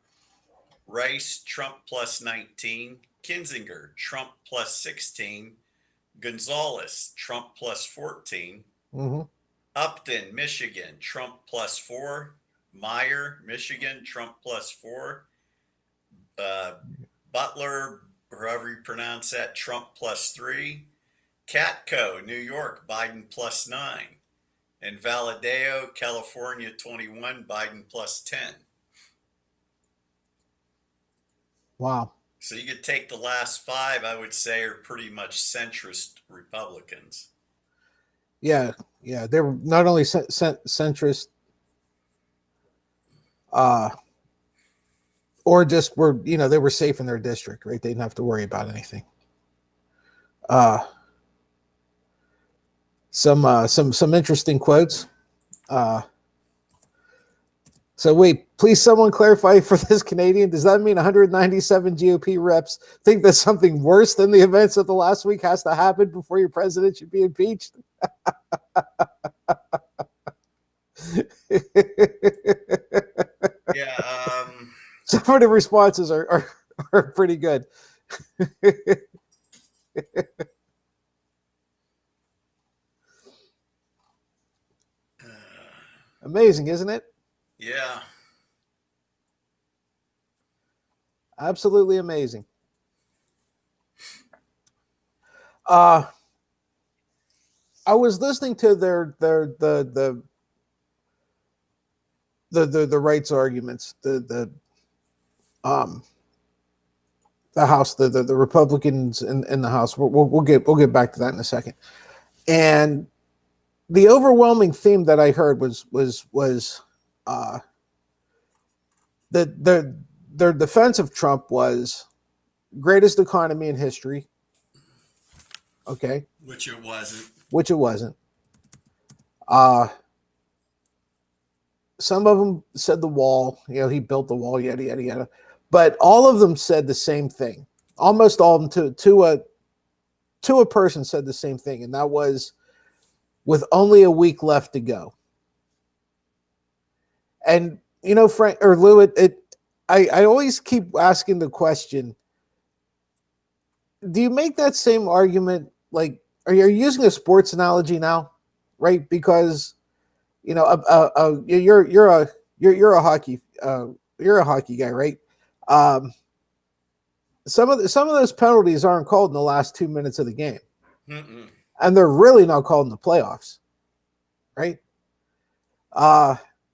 Rice, Trump plus 19. Kinzinger, Trump plus 16. Gonzalez, Trump plus 14. Mm-hmm. Upton, Michigan, Trump plus 4. Meyer, Michigan, Trump plus 4. Butler, however you pronounce that, Trump plus 3. Catco, New York, Biden plus 9. And Valadeo, California, 21, Biden plus 10. Wow. So you could take the last 5, I would say, are pretty much centrist Republicans. Yeah. They were not only centrist, or just were, they were safe in their district, right? They didn't have to worry about anything. Some interesting quotes. So wait, please someone clarify for this Canadian. Does that mean 197 GOP reps think that something worse than the events of the last week has to happen before your president should be impeached? Yeah. Some of the responses are pretty good. Amazing, isn't it? Yeah. Absolutely amazing. I was listening to the rights arguments, the House, the Republicans in the House. We'll get back to that in a second. And the overwhelming theme that I heard was that their defense of Trump was greatest economy in history. Okay. Which it wasn't. Which it wasn't. Some of them said the wall, he built the wall, yada, yada, yada. But all of them said the same thing. Almost all of them to a person said the same thing. And that was with only a week left to go. And, Frank or Lou, I always keep asking the question, do you make that same argument? Like, are you using a sports analogy now? Right? Because, you're a hockey guy, right? Some of those penalties aren't called in the last 2 minutes of the game. Mm-mm. And they're really not called in the playoffs, right?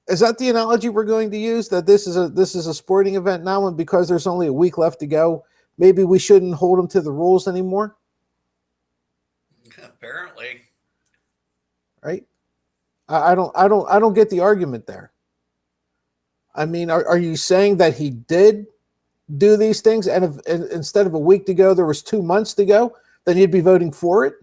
Is that the analogy we're going to use? That this is a sporting event now, and because there's only a week left to go, maybe we shouldn't hold them to the rules anymore? Apparently, right? I don't get the argument there. I mean, are you saying that he did do these things, and if instead of a week to go, there was 2 months to go, then you'd be voting for it?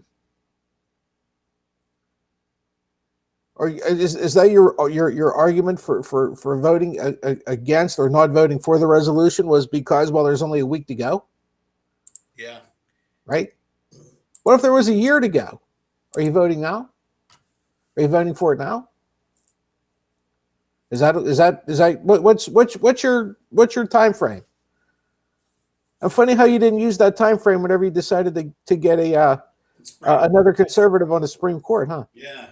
Or is that your argument for voting against or not voting for the resolution was because, well, there's only a week to go? Yeah. Right? What if there was a year to go? Are you voting now? Are you voting for it now? Is that what's your time frame? And funny how you didn't use that time frame whenever you decided to get another conservative on the Supreme Court, huh? Yeah,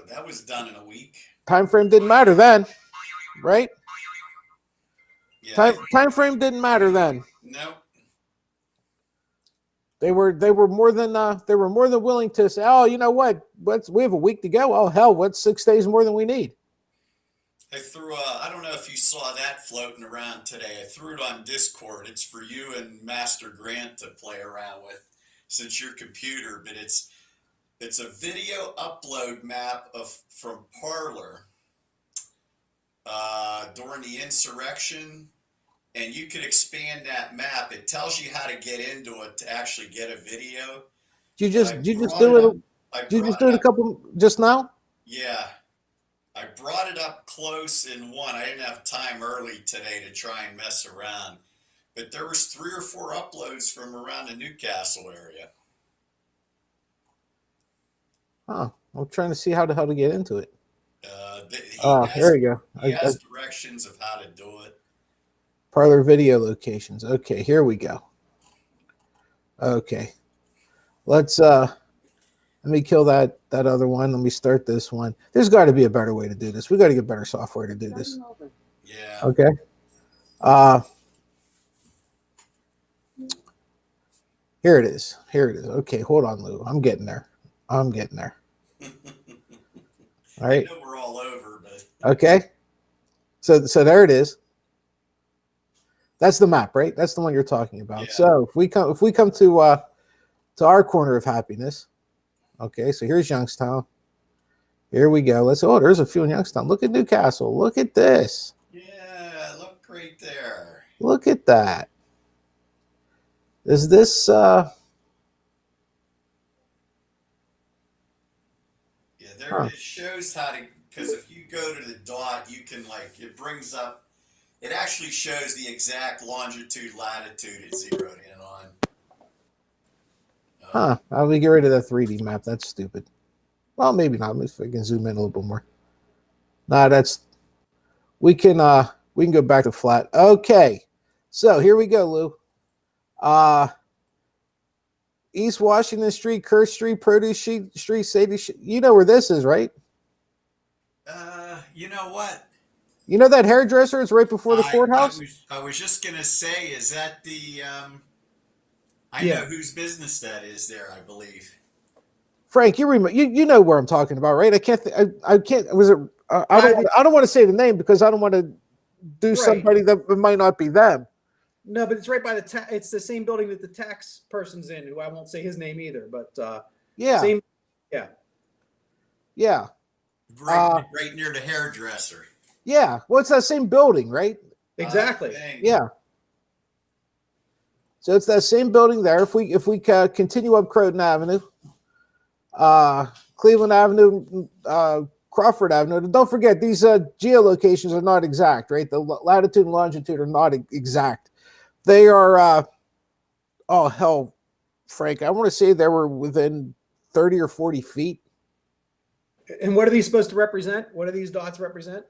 that was done in a week. Time frame didn't matter then, right? Yeah. Time frame didn't matter then. No. They were more than willing to say, oh, you know what? We have a week to go. Oh hell, what's 6 days more than we need? I threw I don't know if you saw that floating around today. I threw it on Discord. It's for you and Master Grant to play around with since your computer, but it's a video upload map from Parler during the insurrection, and you can expand that map. It tells you how to get into it to actually get a video. Did you just do it a couple just now? Yeah. I brought it up close in one. I didn't have time early today to try and mess around, but there was 3 or 4 uploads from around the Newcastle area. Huh. I'm trying to see how the hell to get into it. There we go. He has directions of how to do it. Parlor video locations. Okay, here we go. Okay. Let me kill that other one. Let me start this one. There's got to be a better way to do this. We got to get better software to do this. Yeah. Okay. Here it is. Okay, hold on, Lou. I'm getting there. All right. I know we're all over, but okay. So there it is. That's the map, right? That's the one you're talking about. Yeah. So if we come to our corner of happiness. Okay, so here's Youngstown. Here we go. There's a few in Youngstown. Look at Newcastle. Look at this. Yeah, look great there. Look at that. Is this Yeah, there it shows how to, because if you go to the dot, you can it brings up, it actually shows the exact longitude, latitude it zeroed in on. I'll get rid of that 3D map. That's stupid. Well, maybe not. If I can zoom in a little bit more. Nah, we can go back to flat. Okay. So here we go, Lou. East Washington Street, Kerr Street, Produce Street, Sadie Street. You know where this is, right? You know what? You know that hairdresser is right before the courthouse? I was just gonna say, is that the? I know whose business that is there. I believe. Frank, you know where I'm talking about, right? I can't. I can't. Was it? I don't want to say the name because I don't want to do somebody that might not be them. No, but it's right by it's the same building that the tax person's in, who I won't say his name either, but yeah. Right near the hairdresser. Yeah. Well, it's that same building, right? Exactly. Yeah. So it's that same building there. If we continue up Croton Avenue, Cleveland Avenue, Crawford Avenue. Don't forget, these geolocations are not exact, right? The latitude and longitude are not exact. They are, oh, hell, Frank, I want to say they were within 30 or 40 feet. And what are these supposed to represent? What do these dots represent?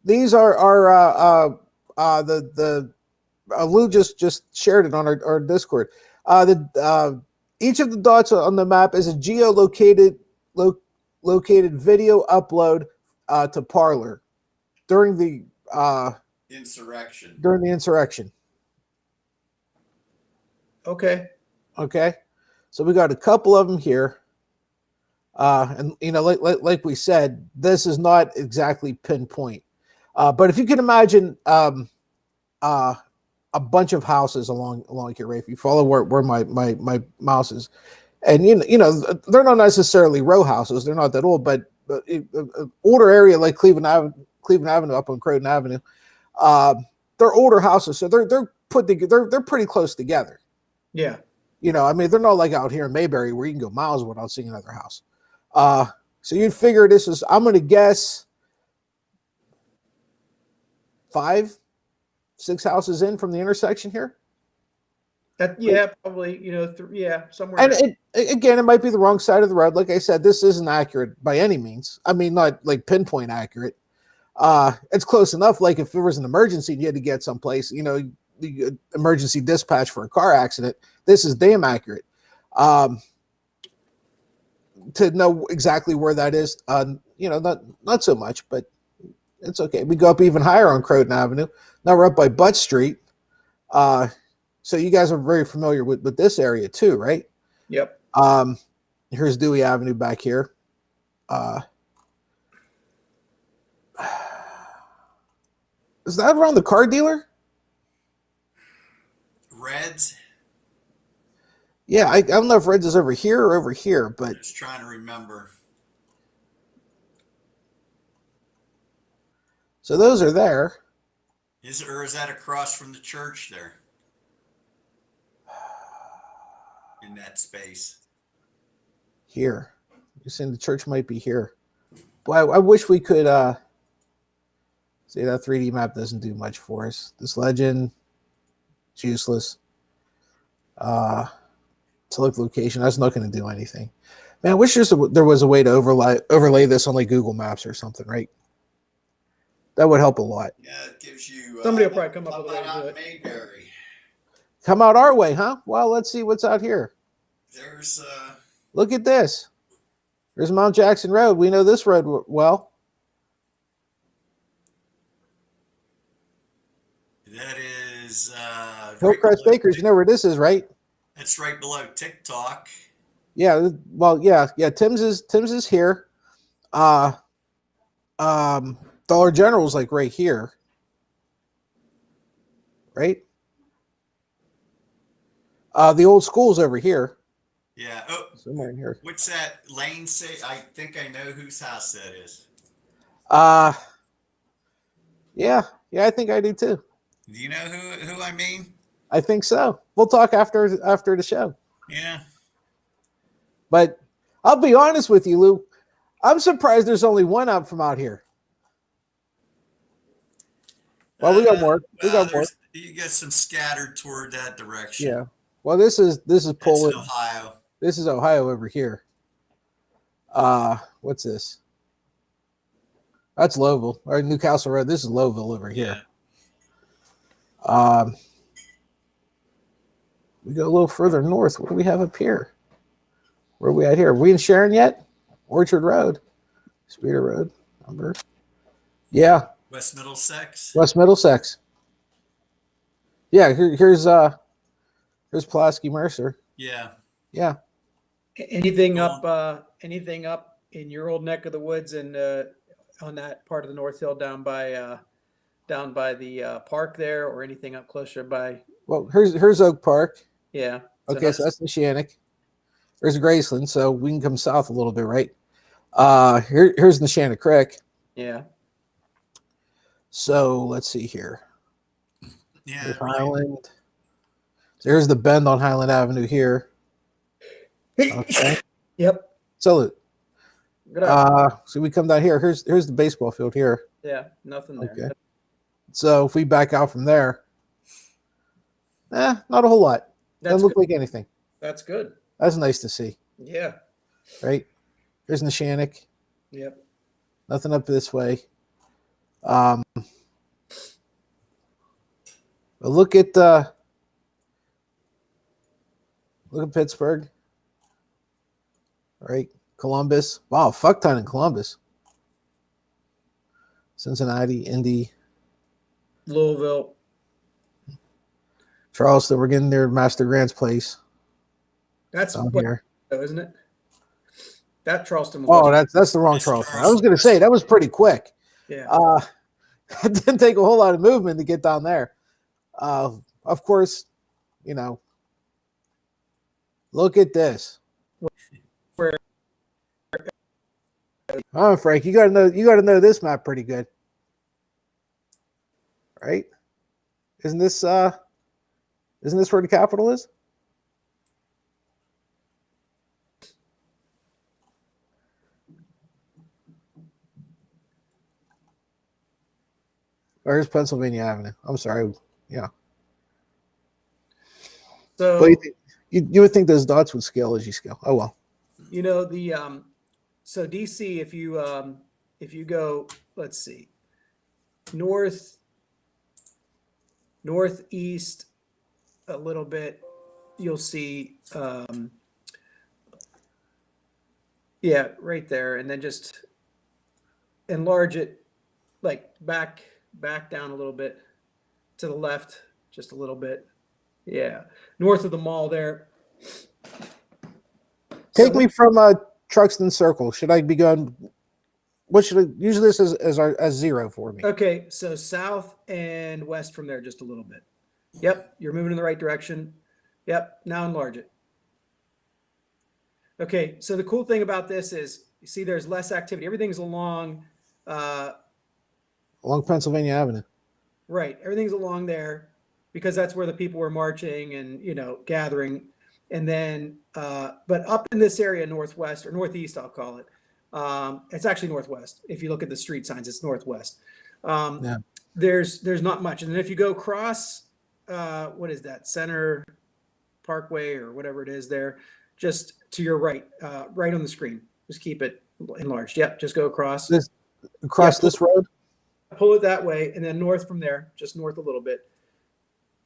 These are Lou just shared it on our Discord. Each of the dots on the map is a geolocated video upload to Parler during the insurrection. Okay. So we got a couple of them here. And like we said, this is not exactly pinpoint. But if you can imagine a bunch of houses along here, right? If you follow where my mouse is, and you know they're not necessarily row houses, they're not that old, but an older area like Cleveland Avenue up on Croton Avenue, they're older houses, so they're pretty close together. Yeah. I mean, they're not like out here in Mayberry where you can go miles without seeing another house. So you'd figure this is, I'm going to guess 5-6 houses in from the intersection here. Probably, somewhere. And it might be the wrong side of the road. Like I said, this isn't accurate by any means. I mean, not like pinpoint accurate. It's close enough. Like if there was an emergency and you had to get someplace, the emergency dispatch for a car accident, this is damn accurate. To know exactly where that is, not so much, but it's okay. We go up even higher on Croton Avenue. Now we're up by Butt Street. So you guys are very familiar with this area too, right? Yep. Here's Dewey Avenue back here. Is that around the car dealer? Reds? Yeah, I don't know if Reds is over here or over here, but I'm just trying to remember. So those are there. Is that across from the church there? In that space. Here. You're saying the church might be here. Boy, I wish we could see that 3D map doesn't do much for us. This legend, it's useless. Select location, that's not going to do anything. Man, I wish there was a way to overlay this on like Google Maps or something, right? That would help a lot. Yeah, it gives you. Somebody will probably come up with a way to do it. Mayberry. Come out our way, huh? Well, let's see what's out here. There's. Look at this. There's Mount Jackson Road. We know this road well. That is. Hillcrest Acres. You know where this is, right? That's right below TikTok. Yeah. Well, yeah. Tim's is here. Dollar General's like right here. Right? The old school's over here. Yeah. Oh, somewhere in here. What's that lane say? I think I know whose house that is. Yeah, I think I do too. Do you know who I mean? I think so. We'll talk after the show. Yeah. But I'll be honest with you, Lou. I'm surprised there's only one up from out here. Well, we got more. You get some scattered toward that direction. Yeah. Well, this is Poland. That's Ohio. This is Ohio over here. What's this? That's Lowville, or Newcastle Road. This is Lowville over here. We go a little further north. What do we have up here? Where are we at here? Are we in Sharon yet? Orchard Road, Speeder Road, number. Yeah. West Middlesex. West Middlesex. Yeah, here's Pulaski Mercer. Yeah. Yeah. Anything up in your old neck of the woods and on that part of the North Hill down by the park there, or anything up closer by? Well, here's Oak Park. Yeah. Okay, so that's Neshannock. There's Graceland, so we can come south a little bit, right? Here's Neshannock Creek. Yeah. So let's see here. Yeah. There's Highland. There's the bend on Highland Avenue here. Okay. Yep. Salute. Good eye. So we come down here. Here's the baseball field here. Yeah, nothing there. Okay. So if we back out from there, not a whole lot. Doesn't look like anything. That's good. That's nice to see. Yeah. Right? There's Neshannock. Yep. Nothing up this way. But look at Pittsburgh. Right? Columbus. Wow, fuck ton in Columbus. Cincinnati, Indy, Louisville, Charleston. We're getting near Master Grant's place. That's down what, here. isn't it? That Charleston was. Oh, that's the wrong Charleston. I was going to say that was pretty quick. Yeah. It didn't take a whole lot of movement to get down there. Of course, look at this. Where? Oh, Frank, you got to know this map pretty good, right? Isn't this where the Capitol is? Or here's Pennsylvania Avenue. I'm sorry. Yeah. So but you would think those dots would scale as you scale. Oh well. So DC, if you go, let's see, northeast a little bit, you'll see yeah, right there, and then just enlarge it, like back down a little bit to the left, just a little bit. Yeah, north of the mall there. Take me from Truxton Circle. Should I be going? What should I usually this is as 0 for me? Okay, so south and west from there just a little bit. Yep, you're moving in the right direction. Yep, now enlarge it. Okay, so the cool thing about this is you see there's less activity. Everything's along Pennsylvania Avenue. Right, everything's along there because that's where the people were marching and gathering. And then but up in this area, northwest or northeast, I'll call it. It's actually northwest. If you look at the street signs, it's northwest. Yeah. There's not much. And then if you go across, what is that? Center Parkway or whatever it is there, just to your right, right on the screen. Just keep it enlarged. Yep, just go across. This road? Pull it that way, and then north from there, just north a little bit.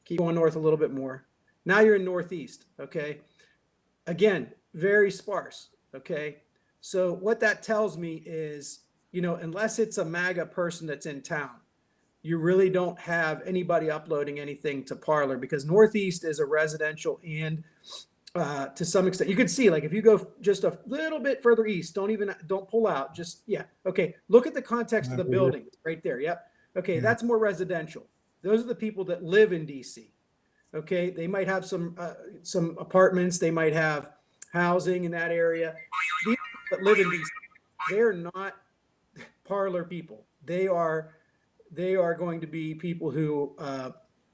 Keep going north a little bit more. Now you're in northeast, okay? Again, very sparse, okay? So what that tells me is, unless it's a MAGA person that's in town, you really don't have anybody uploading anything to Parler because northeast is a residential and to some extent, you can see, like if you go just a little bit further east, don't pull out, just, yeah. Okay, look at the context of the building right there, yep. Okay, that's more residential. Those are the people that live in DC. Okay, they might have some apartments, they might have housing in that area. These people that live in DC, they're not Parler people. They are going to be people who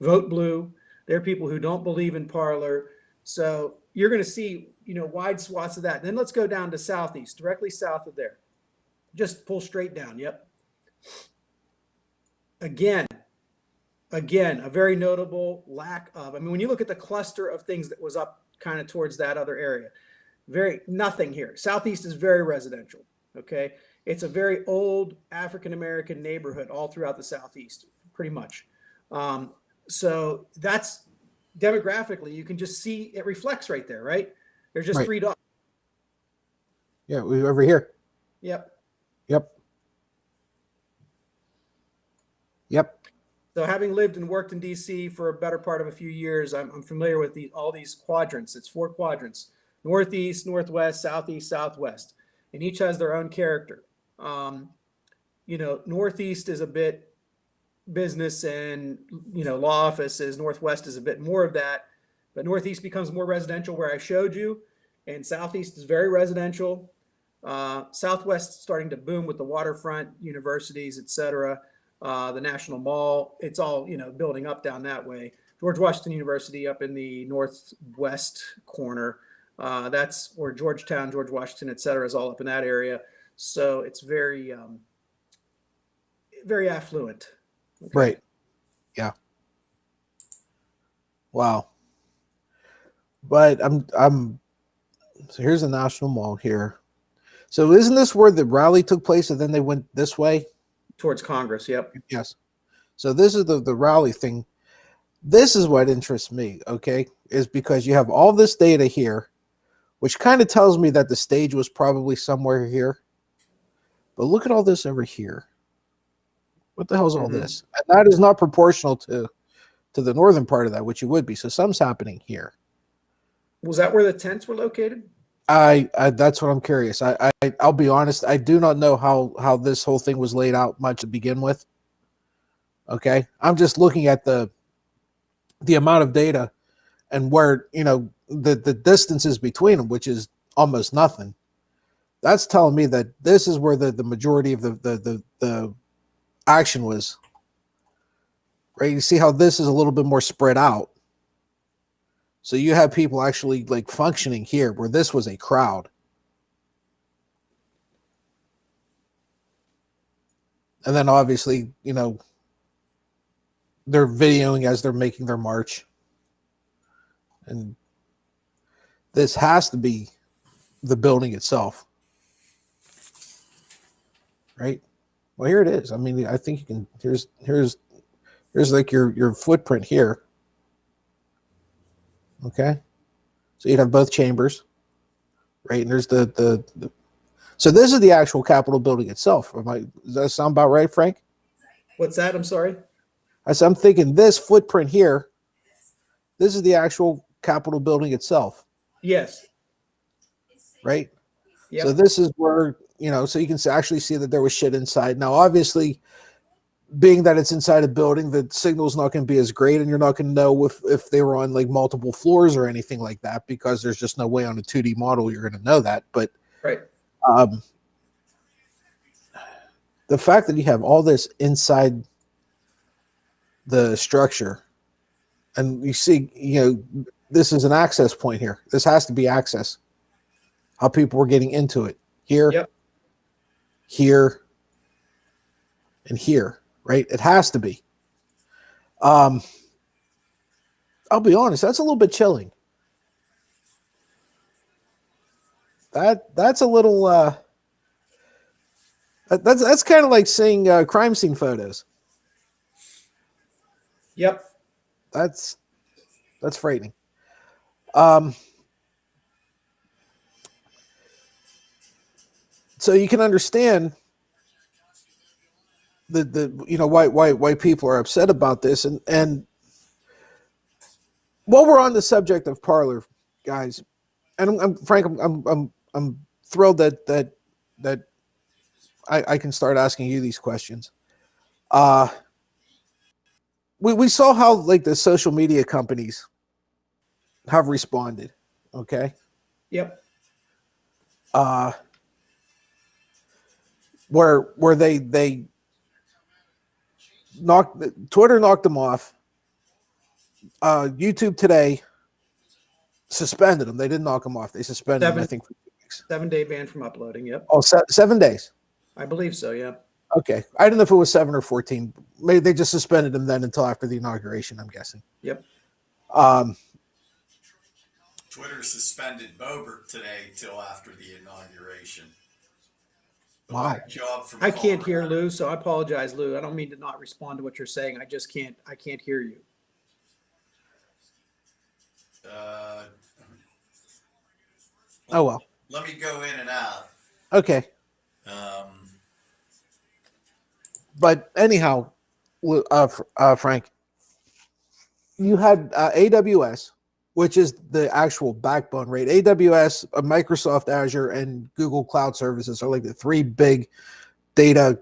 vote blue. They're people who don't believe in Parler. So you're going to see, wide swaths of that. Then let's go down to southeast, directly south of there. Just pull straight down. Yep. Again, a very notable lack of, when you look at the cluster of things that was up kind of towards that other area, nothing here. Southeast is very residential. Okay. It's a very old African-American neighborhood all throughout the Southeast, pretty much. So that's demographically, you can just see it reflects right there, right? There's just Right. 3 dots. Yeah, we over here. Yep. Yep. Yep. So having lived and worked in DC for a better part of a few years, I'm familiar with all these quadrants. It's 4 quadrants: Northeast, Northwest, Southeast, Southwest, and each has their own character. Northeast is a bit business and, law offices. Northwest is a bit more of that, but Northeast becomes more residential where I showed you, and Southeast is very residential. Southwest is starting to boom with the waterfront, universities, etc. The National Mall, it's all, building up down that way. George Washington University up in the northwest corner. That's where Georgetown, George Washington, etc. is all up in that area. So it's very, very affluent. Okay. Right. Yeah. Wow. But so here's the National Mall here. So isn't this where the rally took place and then they went this way? Towards Congress, yep. Yes. So this is the rally thing. This is what interests me, okay, is because you have all this data here, which kind of tells me that the stage was probably somewhere here. But look at all this over here. What the hell is all this? And that is not proportional to the northern part of that, which it would be. So something's happening here. Was that where the tents were located? I that's what I'm curious. I'll be honest. I do not know how this whole thing was laid out much to begin with. Okay, I'm just looking at the amount of data and where the distances between them, which is almost nothing. That's telling me that this is where the majority of the action was. Right? You see how this is a little bit more spread out. So you have people actually like functioning here where this was a crowd. And then obviously, they're videoing as they're making their march. And this has to be the building itself. Right? Well, here it is. I mean, I think you can, here's like your footprint here. Okay, so you'd have both chambers, right? And there's the so this is the actual Capitol building itself. Does that sound about right, Frank? What's that? I'm sorry. I'm thinking this footprint here. This is the actual Capitol building itself. Yes. Right. Yep. So this is where so you can actually see that there was shit inside. Now, obviously, being that it's inside a building, the signal's not going to be as great, and you're not going to know if they were on like multiple floors or anything like that, because there's just no way on a 2D model you're going to know that. But right. The fact that you have all this inside the structure, and you see, this is an access point here. This has to be access. How people were getting into it here, yep. Here, and here. Right? It has to be. I'll be honest, that's a little bit chilling. That's a little that's kind of like seeing crime scene photos. Yep. That's frightening. So you can understand why people are upset about this, and while we're on the subject of Parler, guys, and I'm thrilled that I can start asking you these questions. We saw how like the social media companies have responded. Okay. Yep. Where they Twitter knocked them off. YouTube today suspended them. They didn't knock them off. They suspended them, I think, for 2 weeks. 7-day ban from uploading. Yep. Oh, 7 days. I believe so. Yeah. Okay. I don't know if it was 7 or 14. Maybe they just suspended them then until after the inauguration, I'm guessing. Yep. Twitter suspended Boebert today till after the inauguration. Wow. job from I can't Colorado. hear Lou, so I apologize, Lou. I don't mean to not respond to what you're saying. I just can't. I can't hear you. Oh well. Let me go in and out. Okay. But anyhow, Frank, you had AWS, which is the actual backbone, right? AWS, Microsoft Azure, and Google Cloud Services are like the three big data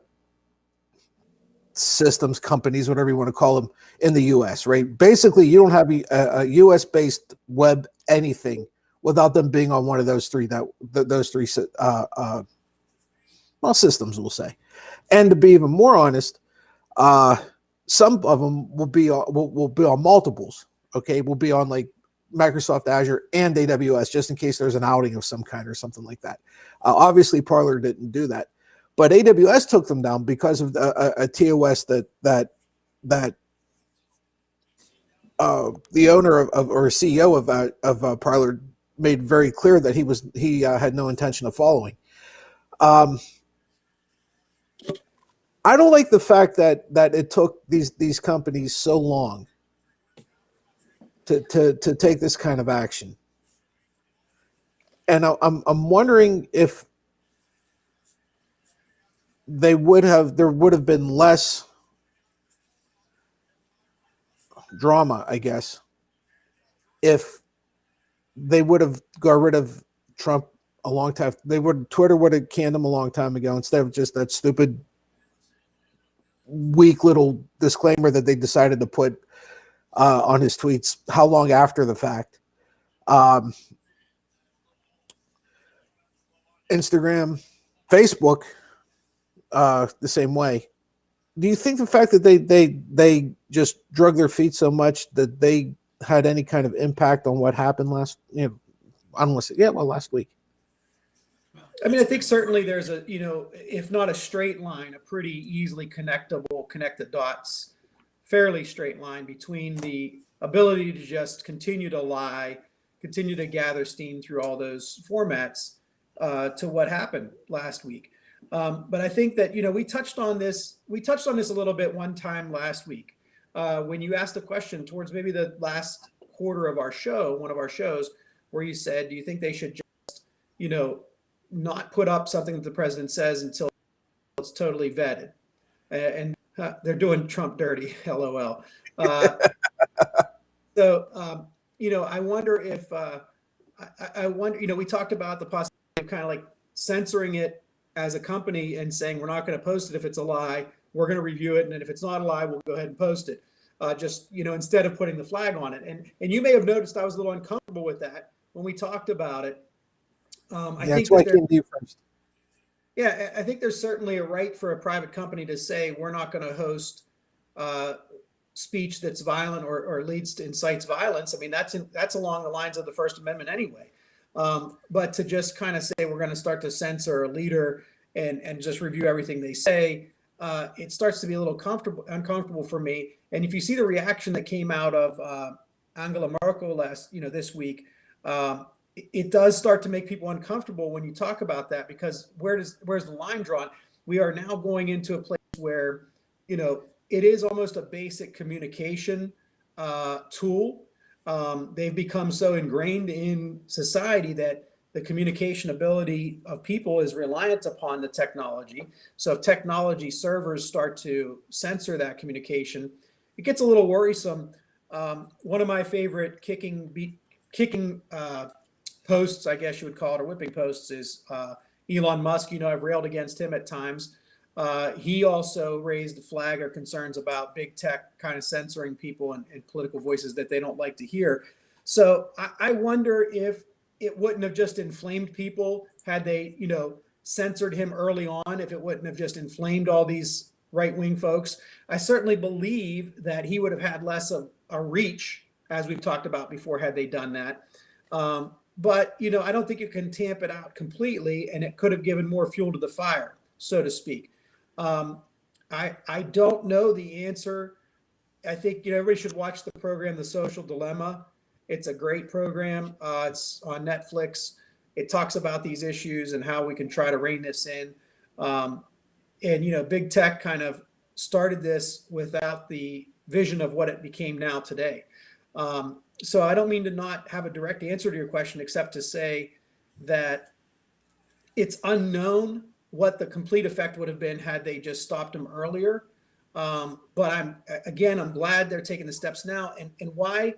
systems companies, whatever you want to call them, in the U.S., right? Basically, you don't have a U.S.-based web anything without them being on one of those three systems, we'll say. And to be even more honest, some of them will be on multiples. Okay, will be on like Microsoft Azure and AWS, just in case there's an outing of some kind or something like that. Obviously, Parler didn't do that, but AWS took them down because of a TOS that the owner of or CEO of Parler made very clear that he had no intention of following. I don't like the fact that it took these companies so long to take this kind of action, and I'm wondering if there would have been less drama, I guess, if they would have got rid of Trump a long time. Twitter would have canned him a long time ago instead of just that stupid, weak little disclaimer that they decided to put on his tweets. How long after the fact? Instagram, Facebook, the same way. Do you think the fact that they just drug their feet so much that they had any kind of impact on what happened last week? I mean, I think certainly there's a, if not a straight line, a pretty easily connect the dots, fairly straight line between the ability to just continue to lie, continue to gather steam through all those formats to what happened last week. But I think that, we touched on this a little bit one time last week when you asked a question towards maybe the last quarter of our show, one of our shows, where you said, do you think they should just, not put up something that the president says until it's totally vetted? And they're doing Trump dirty, LOL. So, I wonder if, I wonder, we talked about the possibility of kind of like censoring it as a company and saying, we're not going to post it if it's a lie. We're going to review it. And then if it's not a lie, we'll go ahead and post it. Just, instead of putting the flag on it. And you may have noticed I was a little uncomfortable with that when we talked about it. I think that came to you first. Yeah, I think there's certainly a right for a private company to say, we're not going to host speech that's violent or leads to incites violence. I mean, that's along the lines of the First Amendment anyway. But to just kind of say we're going to start to censor a leader and just review everything they say, it starts to be a little uncomfortable for me. And if you see the reaction that came out of Angela Merkel this week, it does start to make people uncomfortable when you talk about that, because where's the line drawn? We are now going into a place where, it is almost a basic communication tool. They've become so ingrained in society that the communication ability of people is reliant upon the technology. So if technology servers start to censor that communication, it gets a little worrisome. One of my favorite kicking posts, I guess you would call it, or whipping posts, is Elon Musk. I've railed against him at times. He also raised a flag or concerns about big tech kind of censoring people and political voices that they don't like to hear. So I wonder if it wouldn't have just inflamed people had they, censored him early on, if it wouldn't have just inflamed all these right-wing folks. I certainly believe that he would have had less of a reach, as we've talked about before, had they done that. But, I don't think you can tamp it out completely, and it could have given more fuel to the fire, so to speak. I don't know the answer. I think, everybody should watch the program, The Social Dilemma. It's a great program. It's on Netflix. It talks about these issues and how we can try to rein this in. And, big tech kind of started this without the vision of what it became now today. So I don't mean to not have a direct answer to your question, except to say that it's unknown what the complete effect would have been had they just stopped them earlier. But I'm glad they're taking the steps now. And why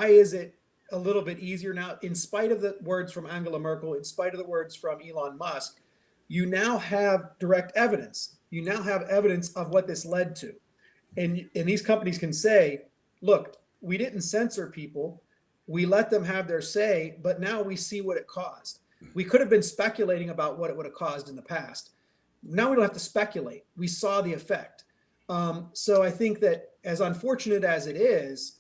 is it a little bit easier now, in spite of the words from Angela Merkel, in spite of the words from Elon Musk? You now have direct evidence. You now have evidence of what this led to. And these companies can say, look, we didn't censor people. We let them have their say, but now we see what it caused. We could have been speculating about what it would have caused in the past. Now we don't have to speculate. We saw the effect. So I think that, as unfortunate as it is,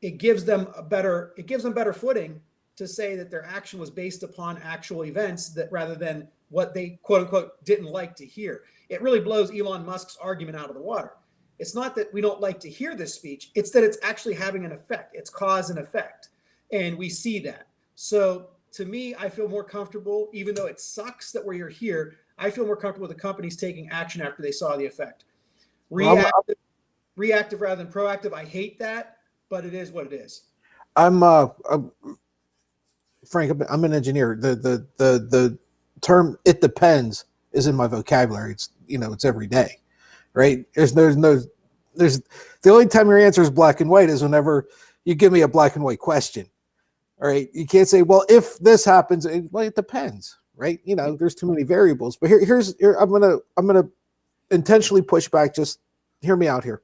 it gives them better footing to say that their action was based upon actual events, that rather than what they quote unquote didn't like to hear. It really blows Elon Musk's argument out of the water. It's not that we don't like to hear this speech, it's that it's actually having an effect. It's cause and effect. And we see that. So to me, I feel more comfortable, even though it sucks that we're here, I feel more comfortable with the companies taking action after they saw the effect. Reactive rather than proactive. I hate that, but it is what it is. Frank, I'm an engineer. The term "it depends" is in my vocabulary. It's every day, right? There's the only time your answer is black and white is whenever you give me a black and white question. All right, you can't say, well, if this happens, it depends, right? There's too many variables. But here I'm gonna intentionally push back. Just hear me out here.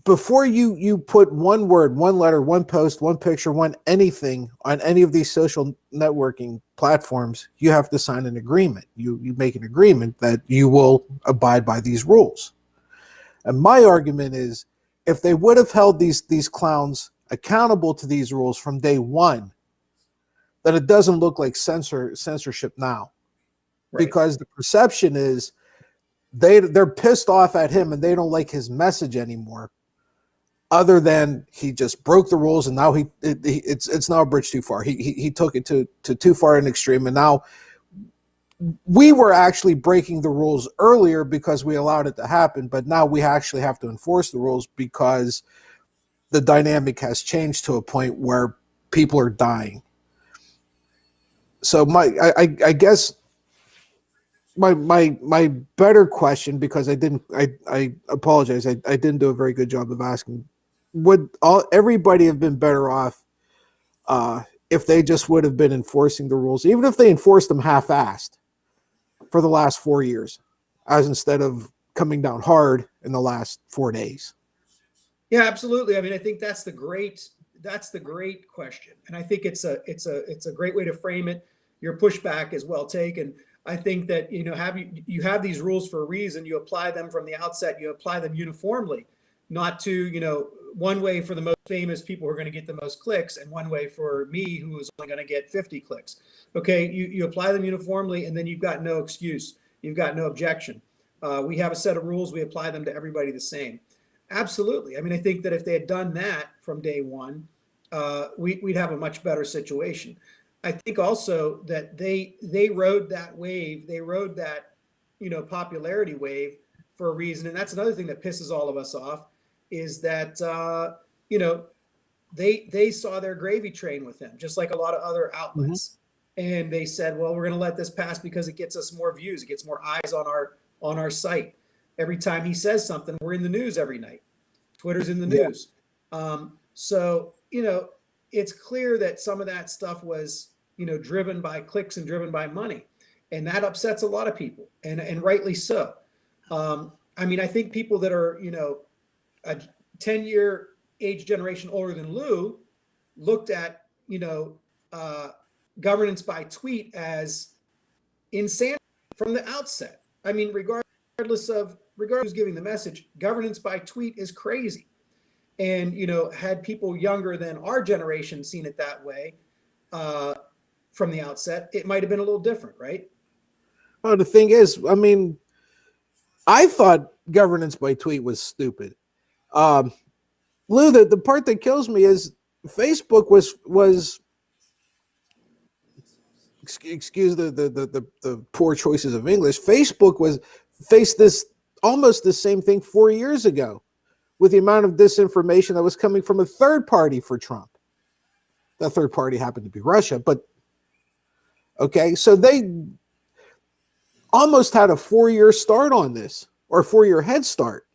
Before you put one word, one letter, one post, one picture, one anything on any of these social networking platforms, you have to sign an agreement. You make an agreement that you will abide by these rules. And my argument is, if they would have held these clowns accountable to these rules from day one, then it doesn't look like censorship now. Right. Because the perception is they're pissed off at him and they don't like his message anymore, other than he just broke the rules and now it's now a bridge too far. He took it to too far an extreme, and now we were actually breaking the rules earlier because we allowed it to happen, but now we actually have to enforce the rules because the dynamic has changed to a point where people are dying. So I guess my better question, because I apologize, I didn't do a very good job of asking, would everybody have been better off if they just would have been enforcing the rules, even if they enforced them half-assed for the last 4 years, as instead of coming down hard in the last 4 days? Yeah, absolutely. I mean, I think that's the great question, and I think it's a great way to frame it. Your pushback is well taken. I think that you have these rules for a reason. You apply them from the outset. You apply them uniformly, not to one way for the most famous people who are going to get the most clicks, and one way for me who is only going to get 50 clicks. Okay, you apply them uniformly, and then you've got no excuse. You've got no objection. We have a set of rules. We apply them to everybody the same. Absolutely. I mean, I think that if they had done that from day one, we'd have a much better situation. I think also that they rode that wave. They rode that, popularity wave for a reason. And that's another thing that pisses all of us off, is that, they saw their gravy train with them, just like a lot of other outlets. Mm-hmm. And they said, well, we're going to let this pass because it gets us more views. It gets more eyes on our site. Every time he says something, we're in the news every night. Twitter's in the news. So, it's clear that some of that stuff was, driven by clicks and driven by money. And that upsets a lot of people, and rightly so. I mean, I think people that are, a 10-year age generation older than Lou looked at, governance by tweet as insanity from the outset. I mean, regardless who's giving the message, governance by tweet is crazy. And, had people younger than our generation seen it that way from the outset, it might have been a little different, right? Well, the thing is, I mean, I thought governance by tweet was stupid. Lou, the part that kills me is Facebook was excuse the poor choices of English. Facebook faced this almost the same thing 4 years ago with the amount of disinformation that was coming from a third party for Trump. That third party happened to be Russia, but okay, so they almost had a 4-year start on this, or a 4-year head start,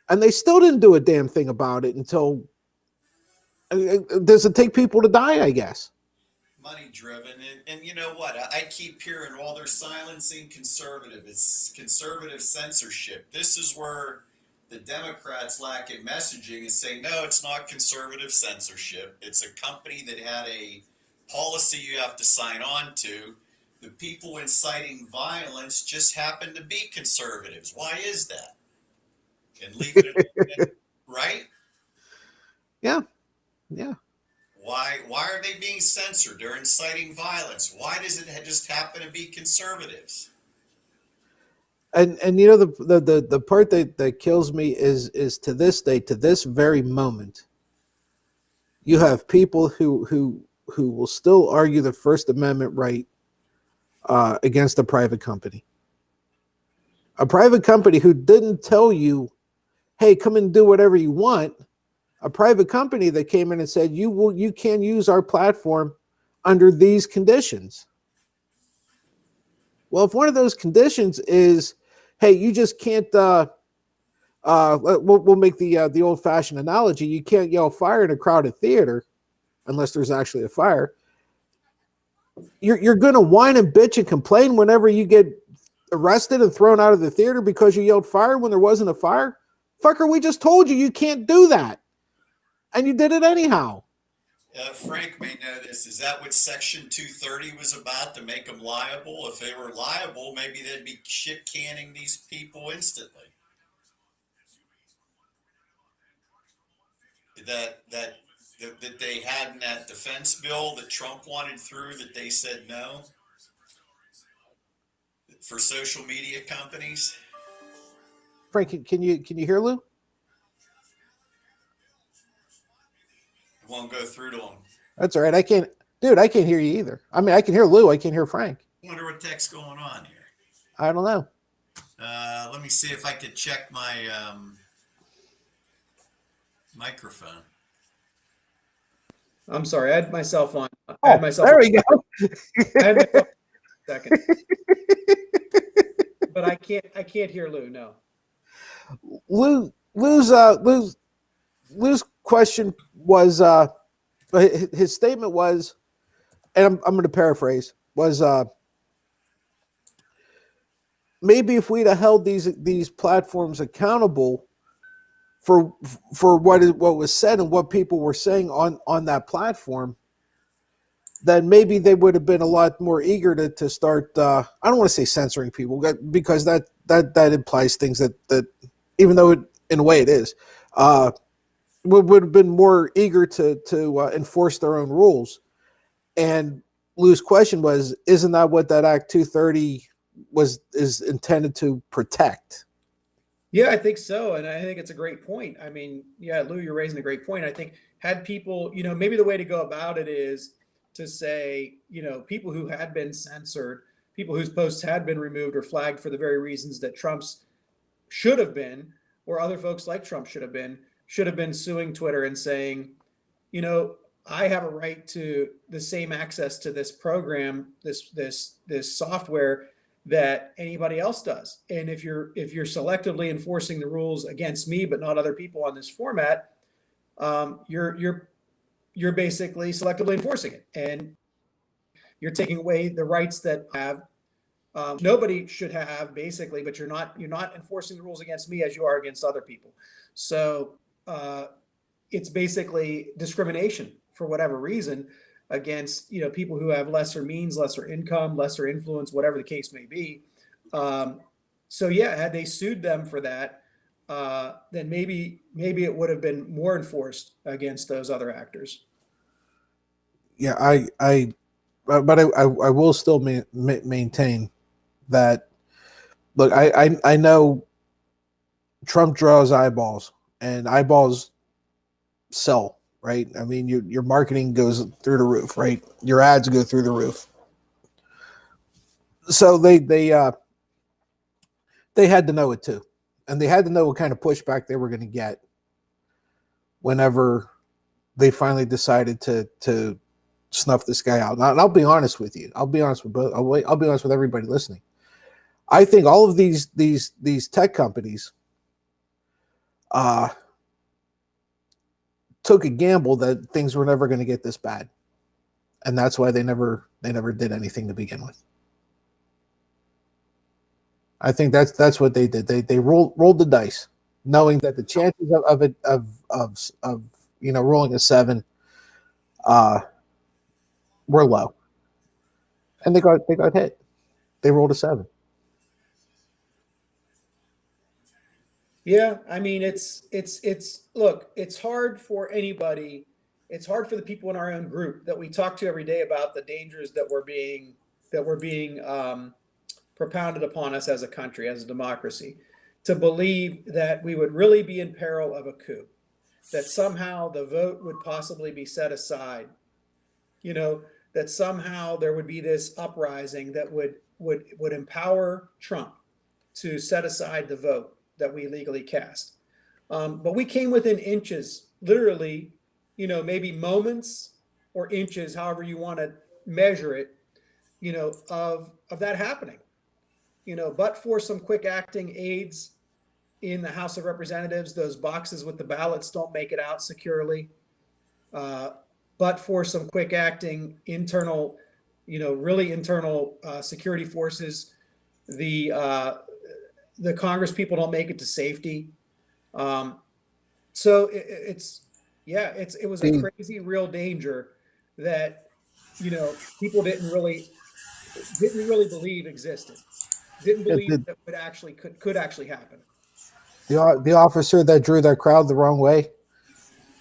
and they still didn't do a damn thing about it until. Does it take people to die, I guess? Money driven, and you know what? I keep hearing, well, they're silencing conservative. It's conservative censorship. This is where the Democrats lack in messaging, is saying, no, it's not conservative censorship. It's a company that had a policy you have to sign on to. The people inciting violence just happen to be conservatives. Why is that? And leave it right? Yeah. Why are they being censored? They're inciting violence. Why does it just happen to be conservatives? And you know, the part that kills me is to this day, to this very moment, you have people who will still argue the First Amendment right against a private company. A private company who didn't tell you, hey, come and do whatever you want. A private company that came in and said, you can use our platform under these conditions. Well, if one of those conditions is, hey, you just can't, we'll make the old-fashioned analogy. You can't yell fire in a crowded theater unless there's actually a fire. You're going to whine and bitch and complain whenever you get arrested and thrown out of the theater because you yelled fire when there wasn't a fire. Fucker, we just told you can't do that. And you did it anyhow. Frank may know this. Is that what Section 230 was about, to make them liable? If they were liable, maybe they'd be shit canning these people instantly. That they had in that defense bill that Trump wanted through, that they said no for social media companies. Frank, can you hear Lou? It won't go through to them. That's all right. I can't hear you either. I mean, I can hear Lou. I can't hear Frank. I wonder what the heck's going on here. I don't know. Let me see if I could check my microphone. I'm sorry, I had myself on. There we go. I had myself second. But I can't hear Lou, no. Lou's question was, his statement was, and I'm going to paraphrase, was maybe if we'd have held these platforms accountable for what was said and what people were saying on that platform, then maybe they would have been a lot more eager to start. I don't want to say censoring people, because that implies things that even though in a way it is, would have been more eager to enforce their own rules. And Lou's question was, isn't that what that Act 230 is intended to protect? Yeah, I think so. And I think it's a great point. I mean, yeah, Lou, you're raising a great point. I think had people, maybe the way to go about it is to say, people who had been censored, people whose posts had been removed or flagged for the very reasons that Trump's should have been, or other folks like Trump should have been suing Twitter and saying, I have a right to the same access to this program, this software that anybody else does. And if you're selectively enforcing the rules against me but not other people on this format, you're basically selectively enforcing it, and you're taking away the rights that nobody should have, basically. But you're not enforcing the rules against me as you are against other people. So it's basically discrimination for whatever reason against people who have lesser means, lesser income, lesser influence, whatever the case may be. So yeah, had they sued them for that, then maybe it would have been more enforced against those other actors. Yeah, I will still maintain that. Look, I know Trump draws eyeballs, and eyeballs sell, right? I mean, your marketing goes through the roof, right? Your ads go through the roof. So they had to know it too, and they had to know what kind of pushback they were going to get whenever they finally decided to snuff this guy out. And I'll be honest with you. I'll be honest with both. I'll be honest with everybody listening. I think all of these tech companies took a gamble that things were never going to get this bad, and that's why they never did anything to begin with. I think that's what they did. They rolled the dice, knowing that the chances of it rolling a 7 were low, and they got hit. They rolled a 7. Yeah, I mean, it's look, it's hard for anybody. It's hard for the people in our own group that we talk to every day about the dangers that were being propounded upon us as a country, as a democracy, to believe that we would really be in peril of a coup, that somehow the vote would possibly be set aside, that somehow there would be this uprising that would empower Trump to set aside the vote that we legally cast. But we came within inches, literally, maybe moments or inches, however you want to measure it, of that happening. But for some quick acting aides in the House of Representatives, those boxes with the ballots don't make it out securely. But for some quick acting internal, really internal security forces, the Congress people don't make it to safety. So it was a crazy, real danger that people didn't really believe existed. Didn't believe that could actually happen. The officer that drew that crowd the wrong way.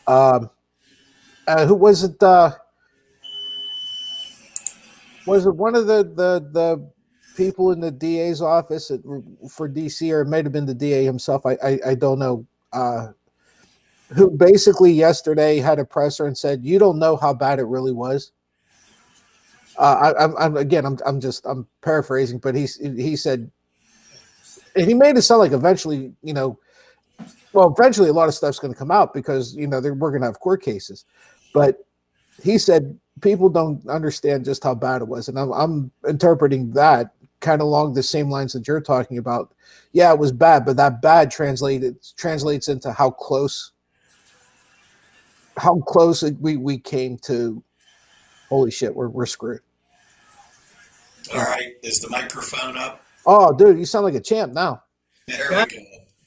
Who was it? Was it one of the people in the DA's office for DC, or it might have been the DA himself? I don't know. Who basically yesterday had a presser and said, "You don't know how bad it really was." I'm paraphrasing, but he said, and he made it sound like eventually, eventually a lot of stuff's going to come out because we're going to have court cases, but he said people don't understand just how bad it was, and I'm interpreting that kind of along the same lines that you're talking about. Yeah, it was bad, but that bad translates into how close we came to. Holy shit, we're screwed. All right, is the microphone up? Oh, dude, you sound like a champ now. There we go.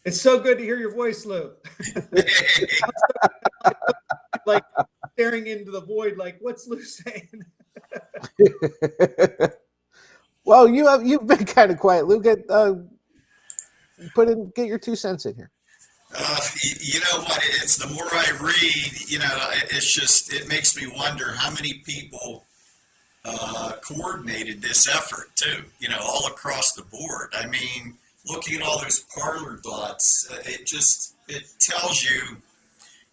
It's so good to hear your voice, Lou. Like staring into the void, like, what's Lou saying? Well, you've been kind of quiet, Lou. Get your 2 cents in here. You know what? It's the more I read, it makes me wonder how many people coordinated this effort too, all across the board. I mean, looking at all those parlor dots, it tells you,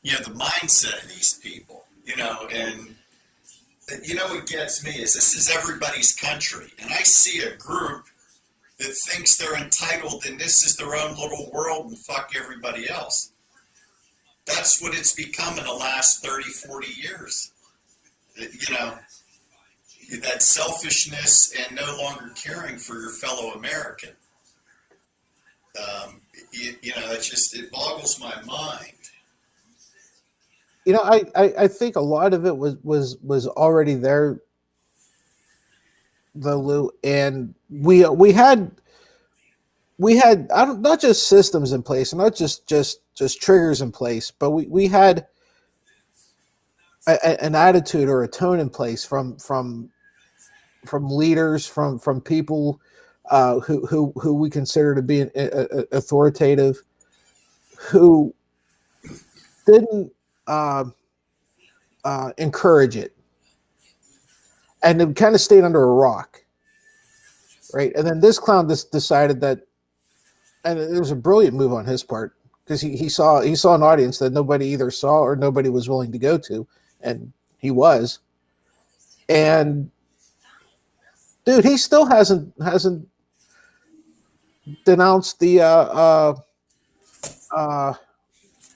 the mindset of these people, and what gets me is this is everybody's country, and I see a group that thinks they're entitled and this is their own little world and fuck everybody else. That's what it's become in the last 30, 40 years. That selfishness and no longer caring for your fellow American. It boggles my mind. I think a lot of it was already there, though, Lou, and we had not just systems in place, and not just triggers in place, but we had an attitude or a tone in place from leaders, from people who we consider to be authoritative, who didn't encourage it, and it kind of stayed under a rock, right? And then this clown decided that, and it was a brilliant move on his part, because he saw an audience that nobody either saw or nobody was willing to go to, and he was, and Dude, he still hasn't denounced the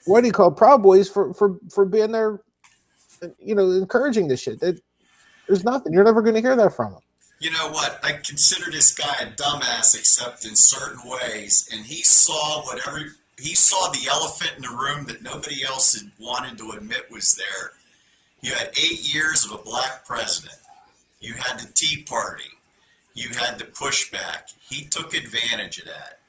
what do you call it, Proud Boys for being there, encouraging this shit. There's nothing. You're never going to hear that from him. You know what? I consider this guy a dumbass, except in certain ways, and he saw the elephant in the room that nobody else had wanted to admit was there. You had 8 years of a black president. You had the Tea Party. You had the pushback. He took advantage of that.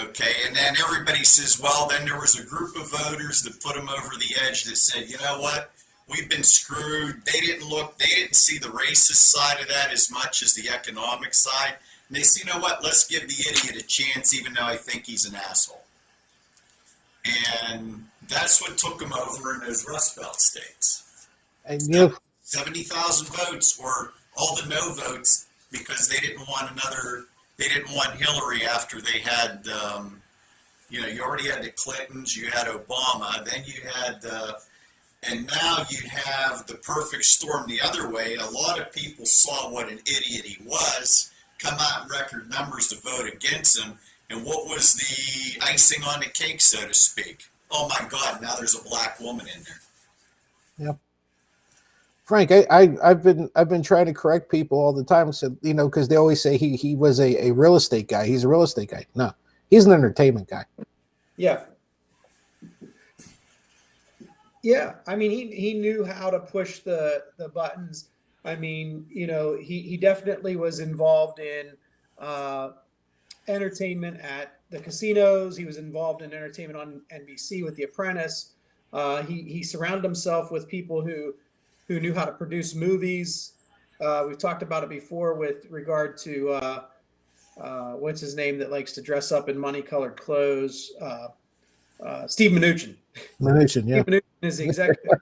Okay, and then everybody says, well, then there was a group of voters that put him over the edge that said, you know what, we've been screwed. They didn't see the racist side of that as much as the economic side. And they said, you know what, let's give the idiot a chance, even though I think he's an asshole. And that's what took him over in those Rust Belt states. And 70,000 votes, or all the no votes, because they didn't want Hillary after they had, you already had the Clintons, you had Obama, then you had, and now you have the perfect storm the other way. A lot of people saw what an idiot he was, come out in record numbers to vote against him, and what was the icing on the cake, so to speak? Oh my God, now there's a black woman in there. Yep. Frank, I've been trying to correct people all the time. Said, because they always say he was a real estate guy. He's a real estate guy. No, he's an entertainment guy. Yeah. Yeah. I mean, he knew how to push the buttons. I mean, he definitely was involved in entertainment at the casinos. He was involved in entertainment on NBC with The Apprentice. He surrounded himself with people who knew how to produce movies. We've talked about it before with regard to what's his name that likes to dress up in money-colored clothes. Steve Mnuchin. Mnuchin, yeah. Steve Mnuchin is the executive.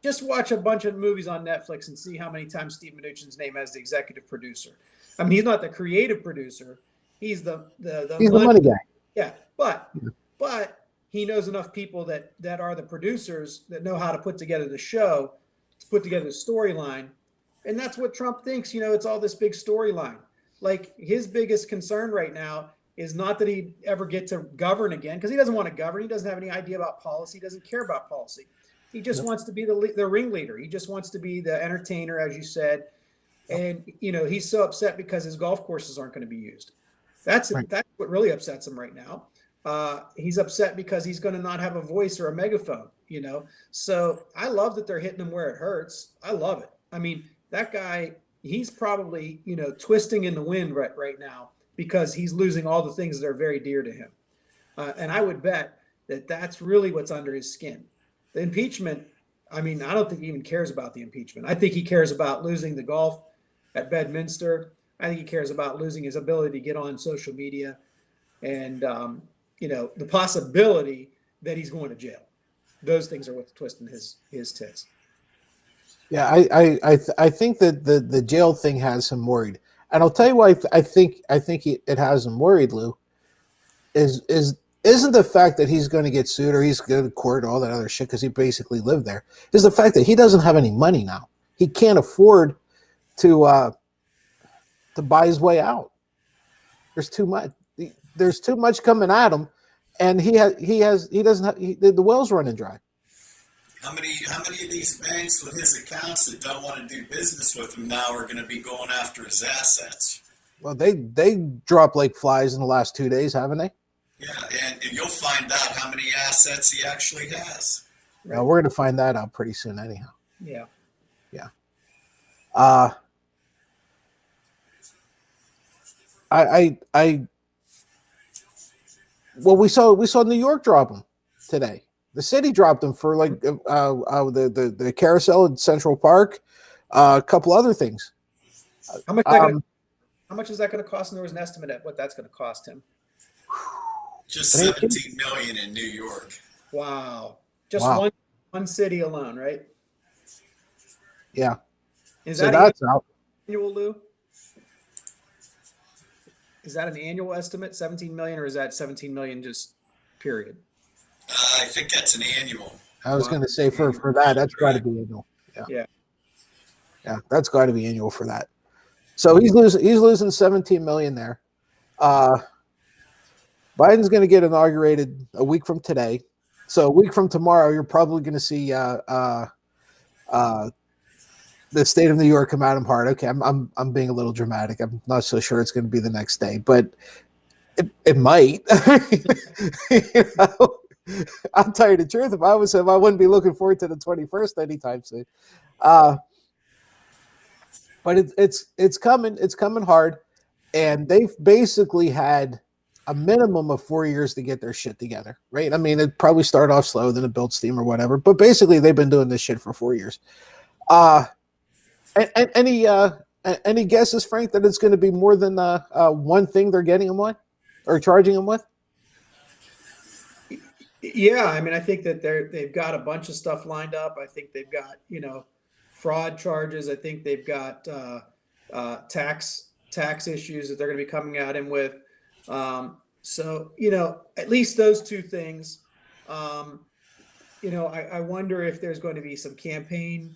Just watch a bunch of movies on Netflix and see how many times Steve Mnuchin's name as the executive producer. I mean, he's not the creative producer. He's the money guy. Yeah, but he knows enough people that are the producers that know how to put together the show, to put together the storyline. And that's what Trump thinks, it's all this big storyline. Like, his biggest concern right now is not that he'd ever get to govern again, because he doesn't want to govern. He doesn't have any idea about policy. He doesn't care about policy. He just wants to be the ringleader. He just wants to be the entertainer, as you said. And, he's so upset because his golf courses aren't going to be used. That's what really upsets him right now. He's upset because he's going to not have a voice or a megaphone, So I love that they're hitting him where it hurts. I love it. I mean, that guy, he's probably, twisting in the wind right now because he's losing all the things that are very dear to him. And I would bet that that's really what's under his skin. The impeachment, I mean, I don't think he even cares about the impeachment. I think he cares about losing the golf at Bedminster. I think he cares about losing his ability to get on social media and, the possibility that he's going to jail. Those things are what's twisting his tits. Yeah, I think that the jail thing has him worried. And I'll tell you why I think it has him worried, Lou, isn't the fact that he's going to get sued or he's going to court, all that other shit, because he basically lived there, is the fact that he doesn't have any money now. He can't afford to buy his way out. There's too much. There's too much coming at him, and the well's running dry. How many of these banks with his accounts that don't want to do business with him now are going to be going after his assets? Well, they dropped like flies in the last 2 days, haven't they? Yeah, and you'll find out how many assets he actually has. Well, we're going to find that out pretty soon, anyhow. Yeah. Yeah. Well, we saw New York drop him today. The city dropped him for like the carousel in Central Park, a couple other things. How much is that going to cost? And there was an estimate at what that's going to cost him. Just 17 million in New York. Wow. Just one city alone, right? Yeah. Is so that that's out. Annual, Lou? Is that an annual estimate, 17 million, or is that 17 million just period? I think that's an annual. I was going to say for that, that's got to be annual. Yeah. Yeah. Yeah, that's got to be annual for that. So he's losing 17 million there. Biden's going to get inaugurated a week from today. So a week from tomorrow, you're probably going to see the state of New York come Adam Hart. Okay, I'm being a little dramatic. I'm not so sure it's going to be the next day, but it might. You know, I'll tell you the truth. If I was him, I wouldn't be looking forward to the 21st anytime soon. But it's coming. It's coming hard, and they've basically had a minimum of 4 years to get their shit together, right? I mean, it probably started off slow, then it built steam or whatever, but basically they've been doing this shit for 4 years. Any guesses, Frank, that it's going to be more than one thing they're getting them on or charging them with? Yeah, I mean, I think that they've got a bunch of stuff lined up. I think they've got, fraud charges. I think they've got tax issues that they're going to be coming at him with. So, at least those two things. I wonder if there's going to be some campaign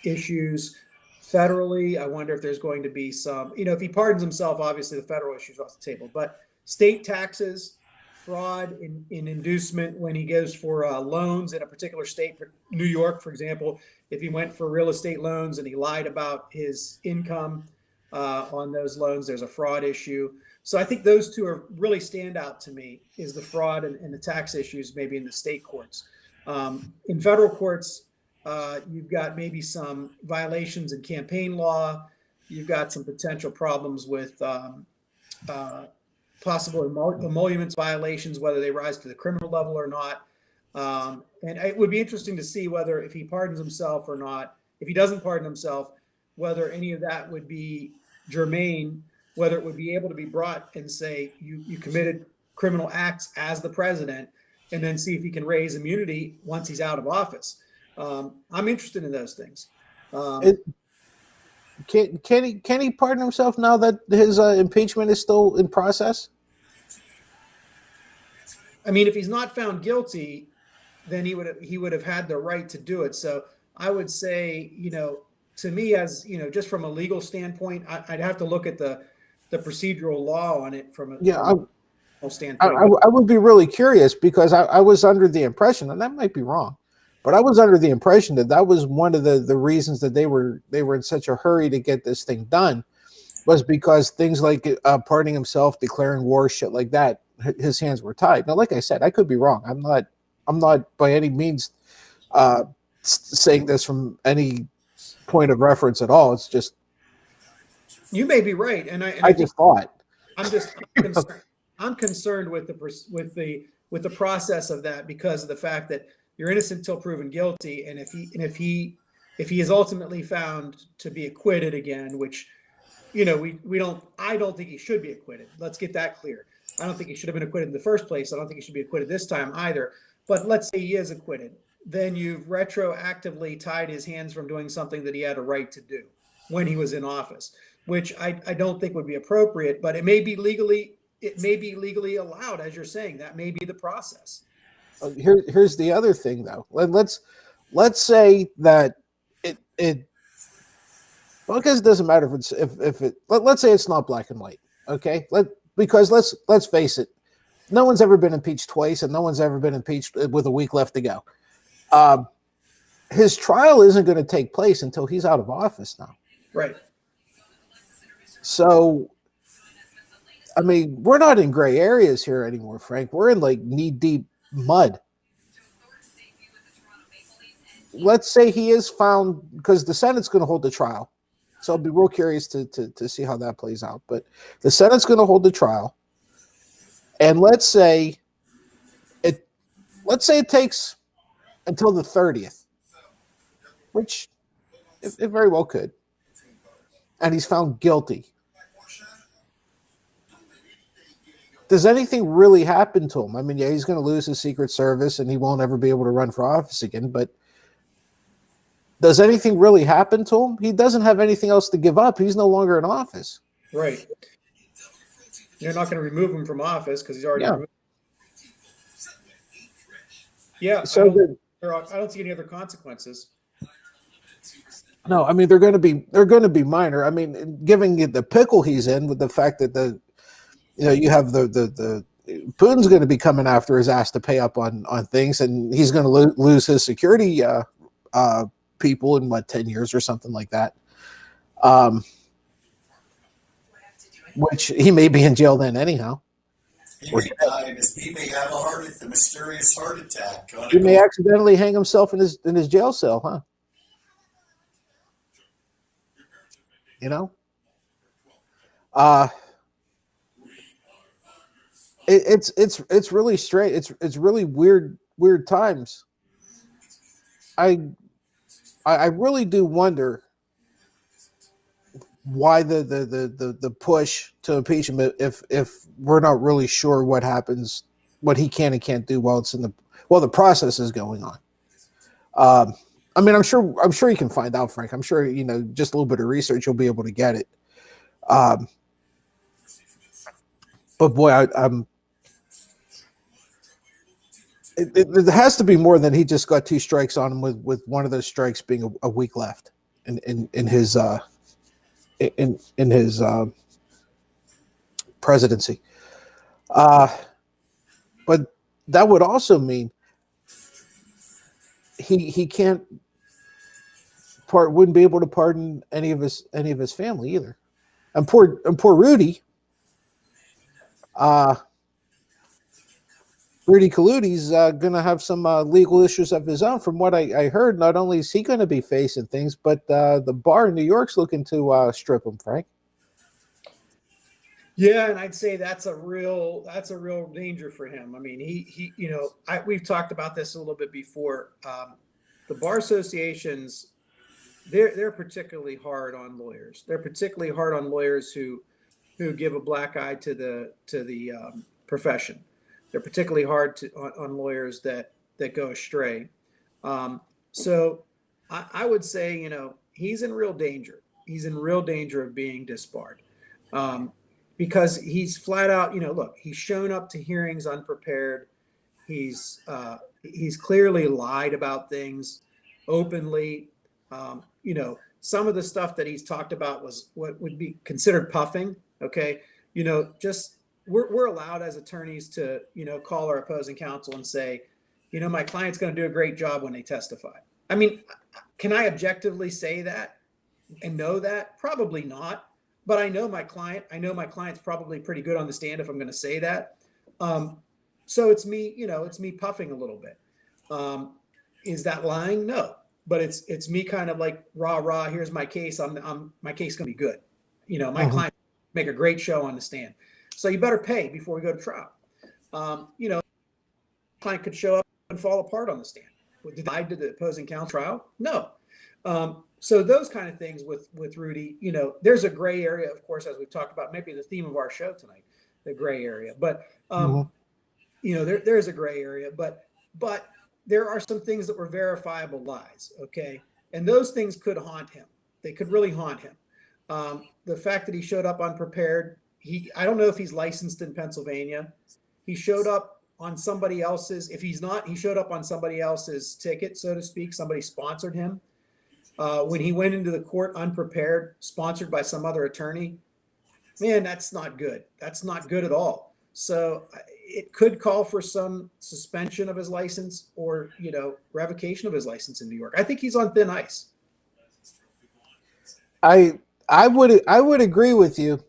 issues federally. I wonder if there's going to be some, if he pardons himself, obviously the federal issues off the table, but state taxes, fraud in inducement when he goes for loans in a particular state, New York, for example, if he went for real estate loans and he lied about his income on those loans, there's a fraud issue. So I think those two are really stand out to me, is the fraud and the tax issues maybe in the state courts. In federal courts, you've got maybe some violations in campaign law. You've got some potential problems with possible emoluments violations, whether they rise to the criminal level or not. And it would be interesting to see whether, if he pardons himself or not, if he doesn't pardon himself, whether any of that would be germane, whether it would be able to be brought and say, you committed criminal acts as the president, and then see if he can raise immunity once he's out of office. I'm interested in those things. Can he pardon himself now that his impeachment is still in process? I mean, if he's not found guilty, then he would have had the right to do it. So I would say, to me, as just from a legal standpoint, I'd have to look at the procedural law on it from a standpoint. I would be really curious, because I was under the impression, and that might be wrong, but I was under the impression that was one of the reasons that they were in such a hurry to get this thing done, was because things like pardoning himself, declaring war, shit like that, his hands were tied. Now, like I said, I could be wrong. I'm not by any means saying this from any point of reference at all. It's just, you may be right, and I just thought. I'm concerned with the process of that, because of the fact that you're innocent until proven guilty, and if he is ultimately found to be acquitted again, which I don't think he should be acquitted. Let's get that clear. I don't think he should have been acquitted in the first place. I don't think he should be acquitted this time either. But let's say he is acquitted, then you've retroactively tied his hands from doing something that he had a right to do when he was in office, which I don't think would be appropriate, but it may be legally allowed, as you're saying. That may be the process. Here's the other thing, though. Let's say that it well, I guess it doesn't matter let's say it's not black and white, okay? Because let's face it, no one's ever been impeached twice, and no one's ever been impeached with a week left to go. His trial isn't going to take place until he's out of office now. Right. So, I mean, we're not in gray areas here anymore, Frank. We're in like knee-deep mud. Let's say he is found, because the Senate's going to hold the trial. So I'll be real curious to see how that plays out. But the Senate's going to hold the trial. And let's say it takes until the 30th, which it very well could. And he's found guilty. Does anything really happen to him? I mean, yeah, he's going to lose his Secret Service and he won't ever be able to run for office again, but does anything really happen to him? He doesn't have anything else to give up. He's no longer in office. Right. You're not going to remove him from office because he's already removed. Yeah. So I don't see any other consequences. No, I mean they're going to be minor. I mean, giving it the pickle he's in with the fact that you have the Putin's going to be coming after his ass to pay up on things, and he's going to lose his security people in 10 years or something like that. Which he may be in jail then anyhow. He may die. He may have a mysterious heart attack. He may accidentally hang himself in his jail cell, huh? You know, it's really straight. It's really weird times. I really do wonder why the push to impeach him if we're not really sure what happens, what he can and can't do while the process is going on. I mean, I'm sure you can find out, Frank. I'm sure, just a little bit of research, you'll be able to get it. But boy, it has to be more than he just got 2 strikes on him with one of those strikes being a week left in his presidency. But that would also mean he wouldn't be able to pardon any of his family either. And poor Rudy. Rudy Kaluti's going to have some legal issues of his own. From what I heard, not only is he going to be facing things, but the bar in New York's looking to strip him, Frank. Yeah, and I'd say that's a real danger for him. I mean, he we've talked about this a little bit before. The bar associations, they're particularly hard on lawyers. They're particularly hard on lawyers who give a black eye to the profession. They're particularly hard on lawyers that go astray. So I would say, he's in real danger. He's in real danger of being disbarred. Because he's flat out, look, he's shown up to hearings unprepared. He's clearly lied about things openly. Some of the stuff that he's talked about was what would be considered puffing. Okay. Just we're allowed as attorneys to, call our opposing counsel and say, my client's going to do a great job when they testify. I mean, can I objectively say that and know that? Probably not. But I know my client. I know my client's probably pretty good on the stand if I'm going to say that. So it's me, it's me puffing a little bit. Is that lying? No. But it's me kind of like rah. Here's my case. My case going to be good. My client make a great show on the stand. So you better pay before we go to trial. Client could show up and fall apart on the stand. Did I do the opposing counsel trial? No. So those kind of things with Rudy, there's a gray area, of course, as we've talked about, maybe the theme of our show tonight, the gray area. But, there's a gray area. But there are some things that were verifiable lies, okay? And those things could haunt him. They could really haunt him. The fact that he showed up unprepared, I don't know if he's licensed in Pennsylvania. He showed up on somebody else's, if he's not, he showed up on somebody else's ticket, so to speak. Somebody sponsored him. When he went into the court unprepared, sponsored by some other attorney, man, that's not good. That's not good at all. So it could call for some suspension of his license or, revocation of his license in New York. I think he's on thin ice. I would agree with you.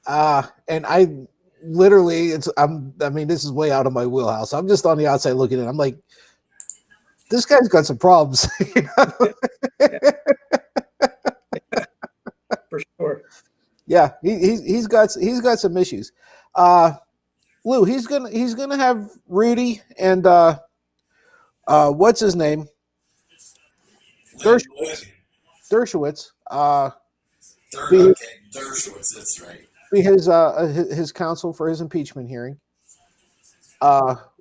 And I literally, this is way out of my wheelhouse. I'm just on the outside looking in. I'm like, this guy's got some problems. For sure. Yeah, he's got some issues. Lou, he's gonna have Rudy and what's his name? Dershowitz. Dershowitz, that's right. Be his counsel for his impeachment hearing.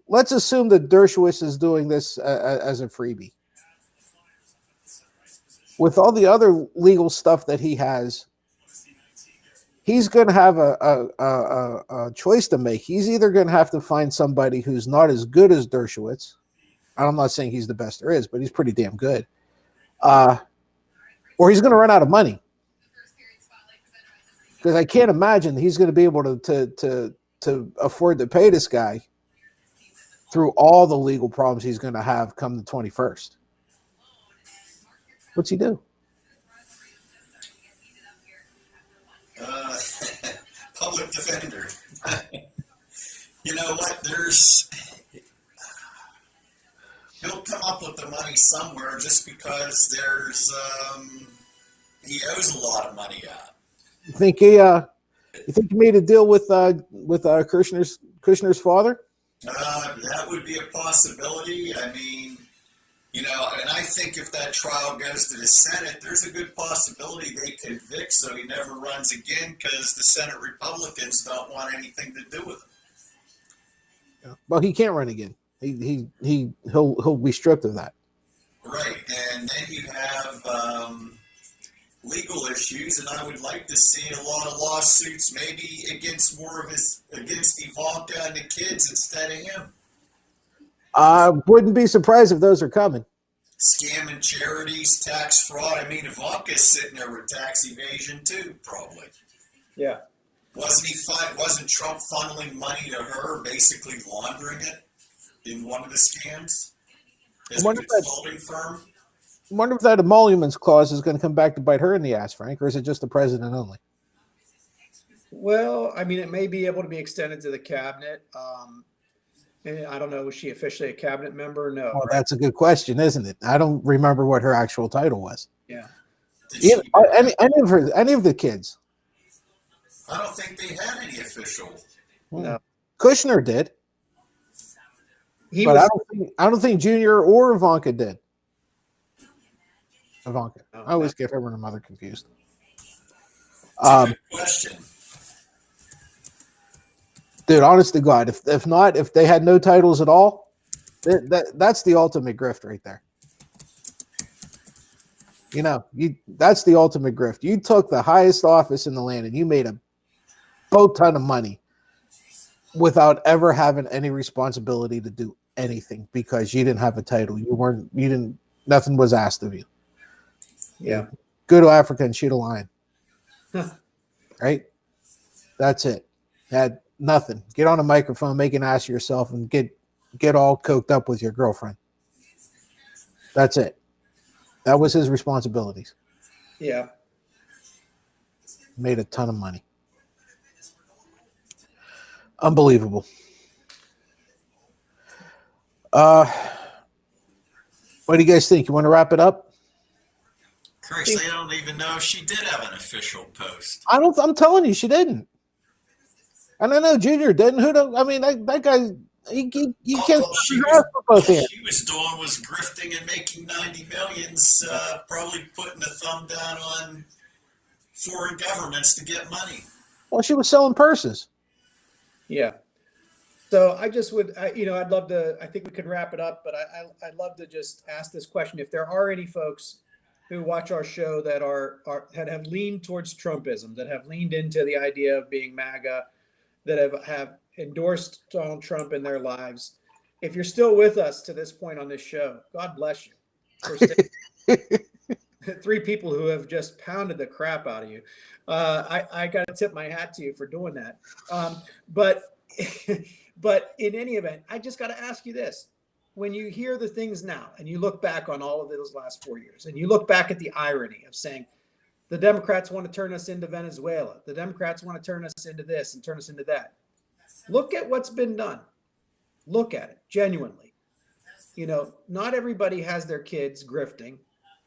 Let's assume that Dershowitz is doing this as a freebie. With all the other legal stuff that he has, he's going to have a choice to make. He's either going to have to find somebody who's not as good as Dershowitz. I'm not saying he's the best there is, but he's pretty damn good. or he's going to run out of money. Because I can't imagine he's going to be able to afford to pay this guy through all the legal problems he's going to have come the 21st. What's he do? Public defender. You know what? He'll come up with the money somewhere just because he owes a lot of money out. You think he made a deal with Kushner's father? That would be a possibility. I mean, and I think if that trial goes to the Senate, there's a good possibility they convict so he never runs again because the Senate Republicans don't want anything to do with him. Yeah. Well, he can't run again. He'll be stripped of that. Right, and then you have legal issues, and I would like to see a lot of lawsuits, maybe against Ivanka and the kids instead of him. I wouldn't be surprised if those are coming. Scamming charities, tax fraud. I mean, Ivanka's sitting there with tax evasion too, probably. Yeah. Wasn't Trump funneling money to her, basically laundering it in one of the scams? As a consulting firm? I wonder if that emoluments clause is going to come back to bite her in the ass, Frank, or is it just the president only? Well, I mean, it may be able to be extended to the cabinet. And I don't know, was she officially a cabinet member? No. Well, right? That's a good question, isn't it? I don't remember what her actual title was. Yeah. Any of the kids? I don't think they had any official. No. Kushner did. I don't think Junior or Ivanka did. Ivanka. I always get her and her mother confused. Good question. Dude, honest to God, if they had no titles at all, that's the ultimate grift right there. That's the ultimate grift. You took the highest office in the land and you made a boat ton of money without ever having any responsibility to do anything because you didn't have a title. Nothing was asked of you. Yeah. Go to Africa and shoot a lion. Right? That's it. Had nothing. Get on a microphone, make an ass of yourself, and get all coked up with your girlfriend. That's it. That was his responsibilities. Yeah. Made a ton of money. Unbelievable. What do you guys think? You want to wrap it up? Christ, I don't even know if she did have an official post. I'm telling you, she didn't. And I know Junior didn't. That guy, you can't. She was doing was grifting and making 90 millions, probably putting a thumb down on foreign governments to get money. Well, she was selling purses. Yeah. So I just would, I'd love to, I think we could wrap it up, but I'd love to just ask this question. If there are any folks who watch our show that have leaned towards Trumpism, that have leaned into the idea of being MAGA, that have endorsed Donald Trump in their lives, if you're still with us to this point on this show, God bless you. Three people who have just pounded the crap out of you. I got to tip my hat to you for doing that. But in any event, I just got to ask you this. When you hear the things now and you look back on all of those last 4 years and you look back at the irony of saying the Democrats want to turn us into Venezuela, the Democrats want to turn us into this and turn us into that. Look at what's been done. Look at it genuinely. Not everybody has their kids grifting.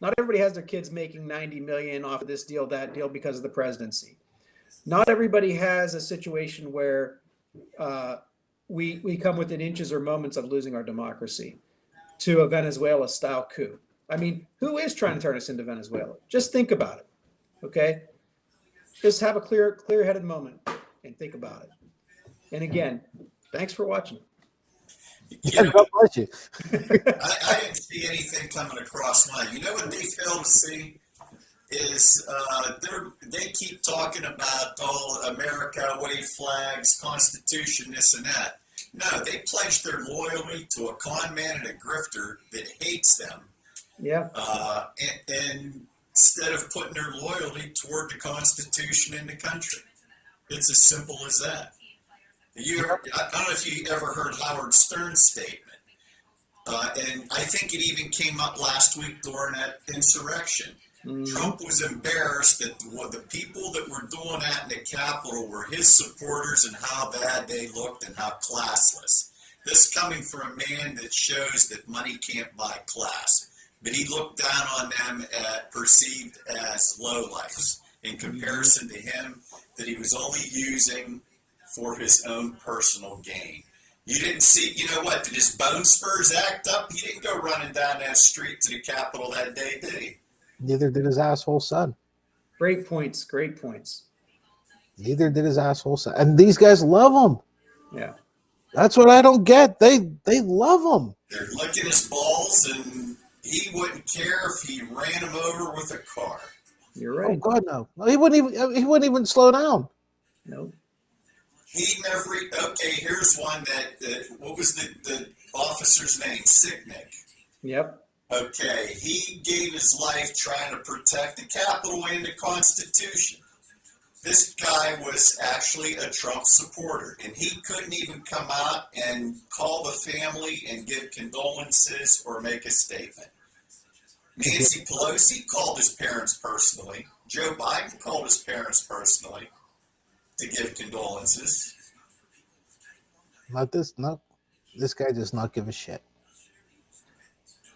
Not everybody has their kids making 90 million off of this deal, that deal because of the presidency. Not everybody has a situation where we come within inches or moments of losing our democracy to a Venezuela-style coup. I mean, who is trying to turn us into Venezuela? Just think about it, okay? Just have a clear-headed moment and think about it. And again, thanks for watching. God bless you. I didn't see anything coming across mine. You know what they fail to see is they keep talking about America, wave flags, Constitution, this and that. No, they pledged their loyalty to a con man and a grifter that hates them Yeah. And instead of putting their loyalty toward the Constitution and the country. It's as simple as that. I don't know if you ever heard Howard Stern's statement. And I think it even came up last week during that insurrection. Trump was embarrassed that the people that were doing that in the Capitol were his supporters and how bad they looked and how classless. This coming from a man that shows that money can't buy class. But he looked down on them perceived as lowlifes in comparison to him that he was only using for his own personal gain. You didn't see, you know what, did his bone spurs act up? He didn't go running down that street to the Capitol that day, did he? Neither did his asshole son. Great points. Great points. Neither did his asshole son. And these guys love him. Yeah. That's what I don't get. They love him. They're licking his balls, and he wouldn't care if he ran him over with a car. You're right. Oh God, no. He wouldn't even slow down. No. He never. Okay, here's one that what was the officer's name? Sicknick. Yep. Okay, he gave his life trying to protect the Capitol and the Constitution. This guy was actually a Trump supporter, and he couldn't even come out and call the family and give condolences or make a statement. Nancy Pelosi called his parents personally. Joe Biden called his parents personally to give condolences. Not this. No, this guy does not give a shit.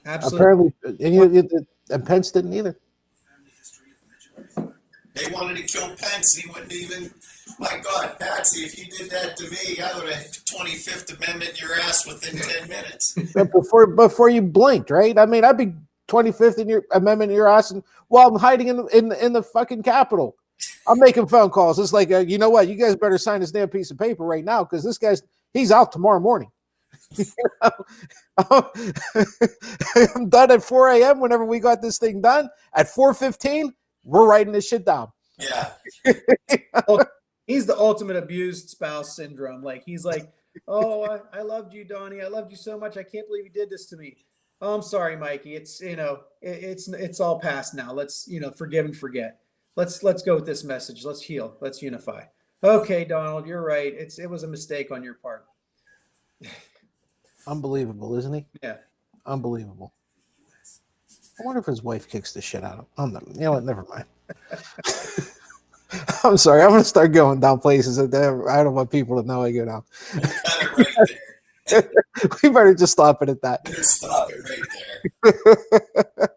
Absolutely. Apparently, and Pence didn't either. They wanted to kill Pence, and he wouldn't even. My God, Patsy, if you did that to me, I would have 25th Amendment in your ass within 10 minutes. Before you blinked, right? I mean, I'd be 25th in your amendment in your ass, and while I'm hiding in the fucking Capitol, I'm making phone calls. It's like, you know what? You guys better sign this damn piece of paper right now because this guy's he's out tomorrow morning. I'm done at 4 a.m. Whenever we got this thing done at 4:15, we're writing this shit down. Yeah. He's the ultimate abused spouse syndrome. Like he's like, oh, I loved you, Donnie. I loved you so much. I can't believe you did this to me. Oh, I'm sorry, Mikey. It's it's all past now. Let's forgive and forget. Let's go with this message. Let's heal. Let's unify. Okay, Donald, you're right. It was a mistake on your part. Unbelievable, isn't he? Yeah. Unbelievable. I wonder if his wife kicks the shit out of him. You know what? Never mind. I'm sorry. I'm going to start going down places that I don't want people to know I go down. We better just stop it at that. Stop it right there.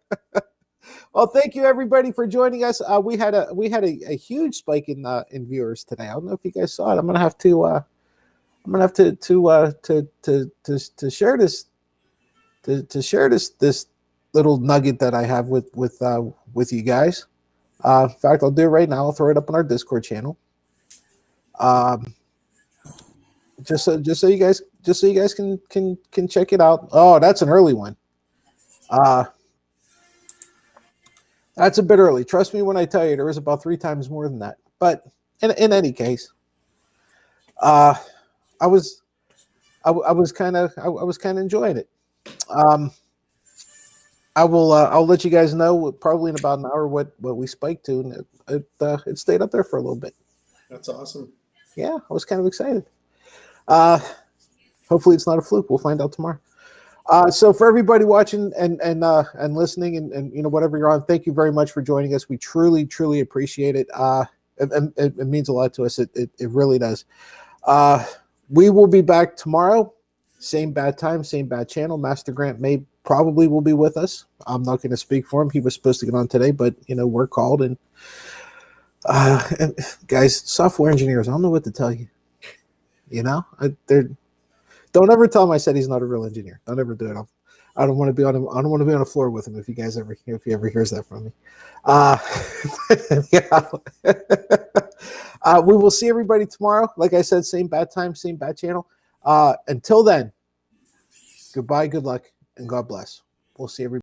Well, thank you everybody for joining us. We had a huge spike in viewers today. I don't know if you guys saw it. I'm gonna have to share this share this little nugget that I have with you guys. In fact, I'll do it right now. I'll throw it up on our Discord channel. Just so you guys can check it out. Oh, that's an early one. That's a bit early. Trust me when I tell you there was about 3 times more than that. But in any case, I was kind of enjoying it. I'll let you guys know probably in about an hour what we spiked to, and it stayed up there for a little bit. That's awesome. Yeah, I was kind of excited. Hopefully it's not a fluke. We'll find out tomorrow. So for everybody watching and listening and whatever you're on, thank you very much for joining us. We truly appreciate it. It means a lot to us. It really does. We will be back tomorrow. Same bad time, same bad channel. Master Grant probably will be with us. I'm not going to speak for him. He was supposed to get on today, but we're called and guys, software engineers, I don't know what to tell you. Don't ever tell him I said he's not a real engineer. Don't ever do it. I don't want to be on him. I don't want to be on the floor with him if he ever hears that from me. We will see everybody tomorrow. Like I said, same bad time, same bad channel. Until then, goodbye, good luck, and God bless. We'll see everybody.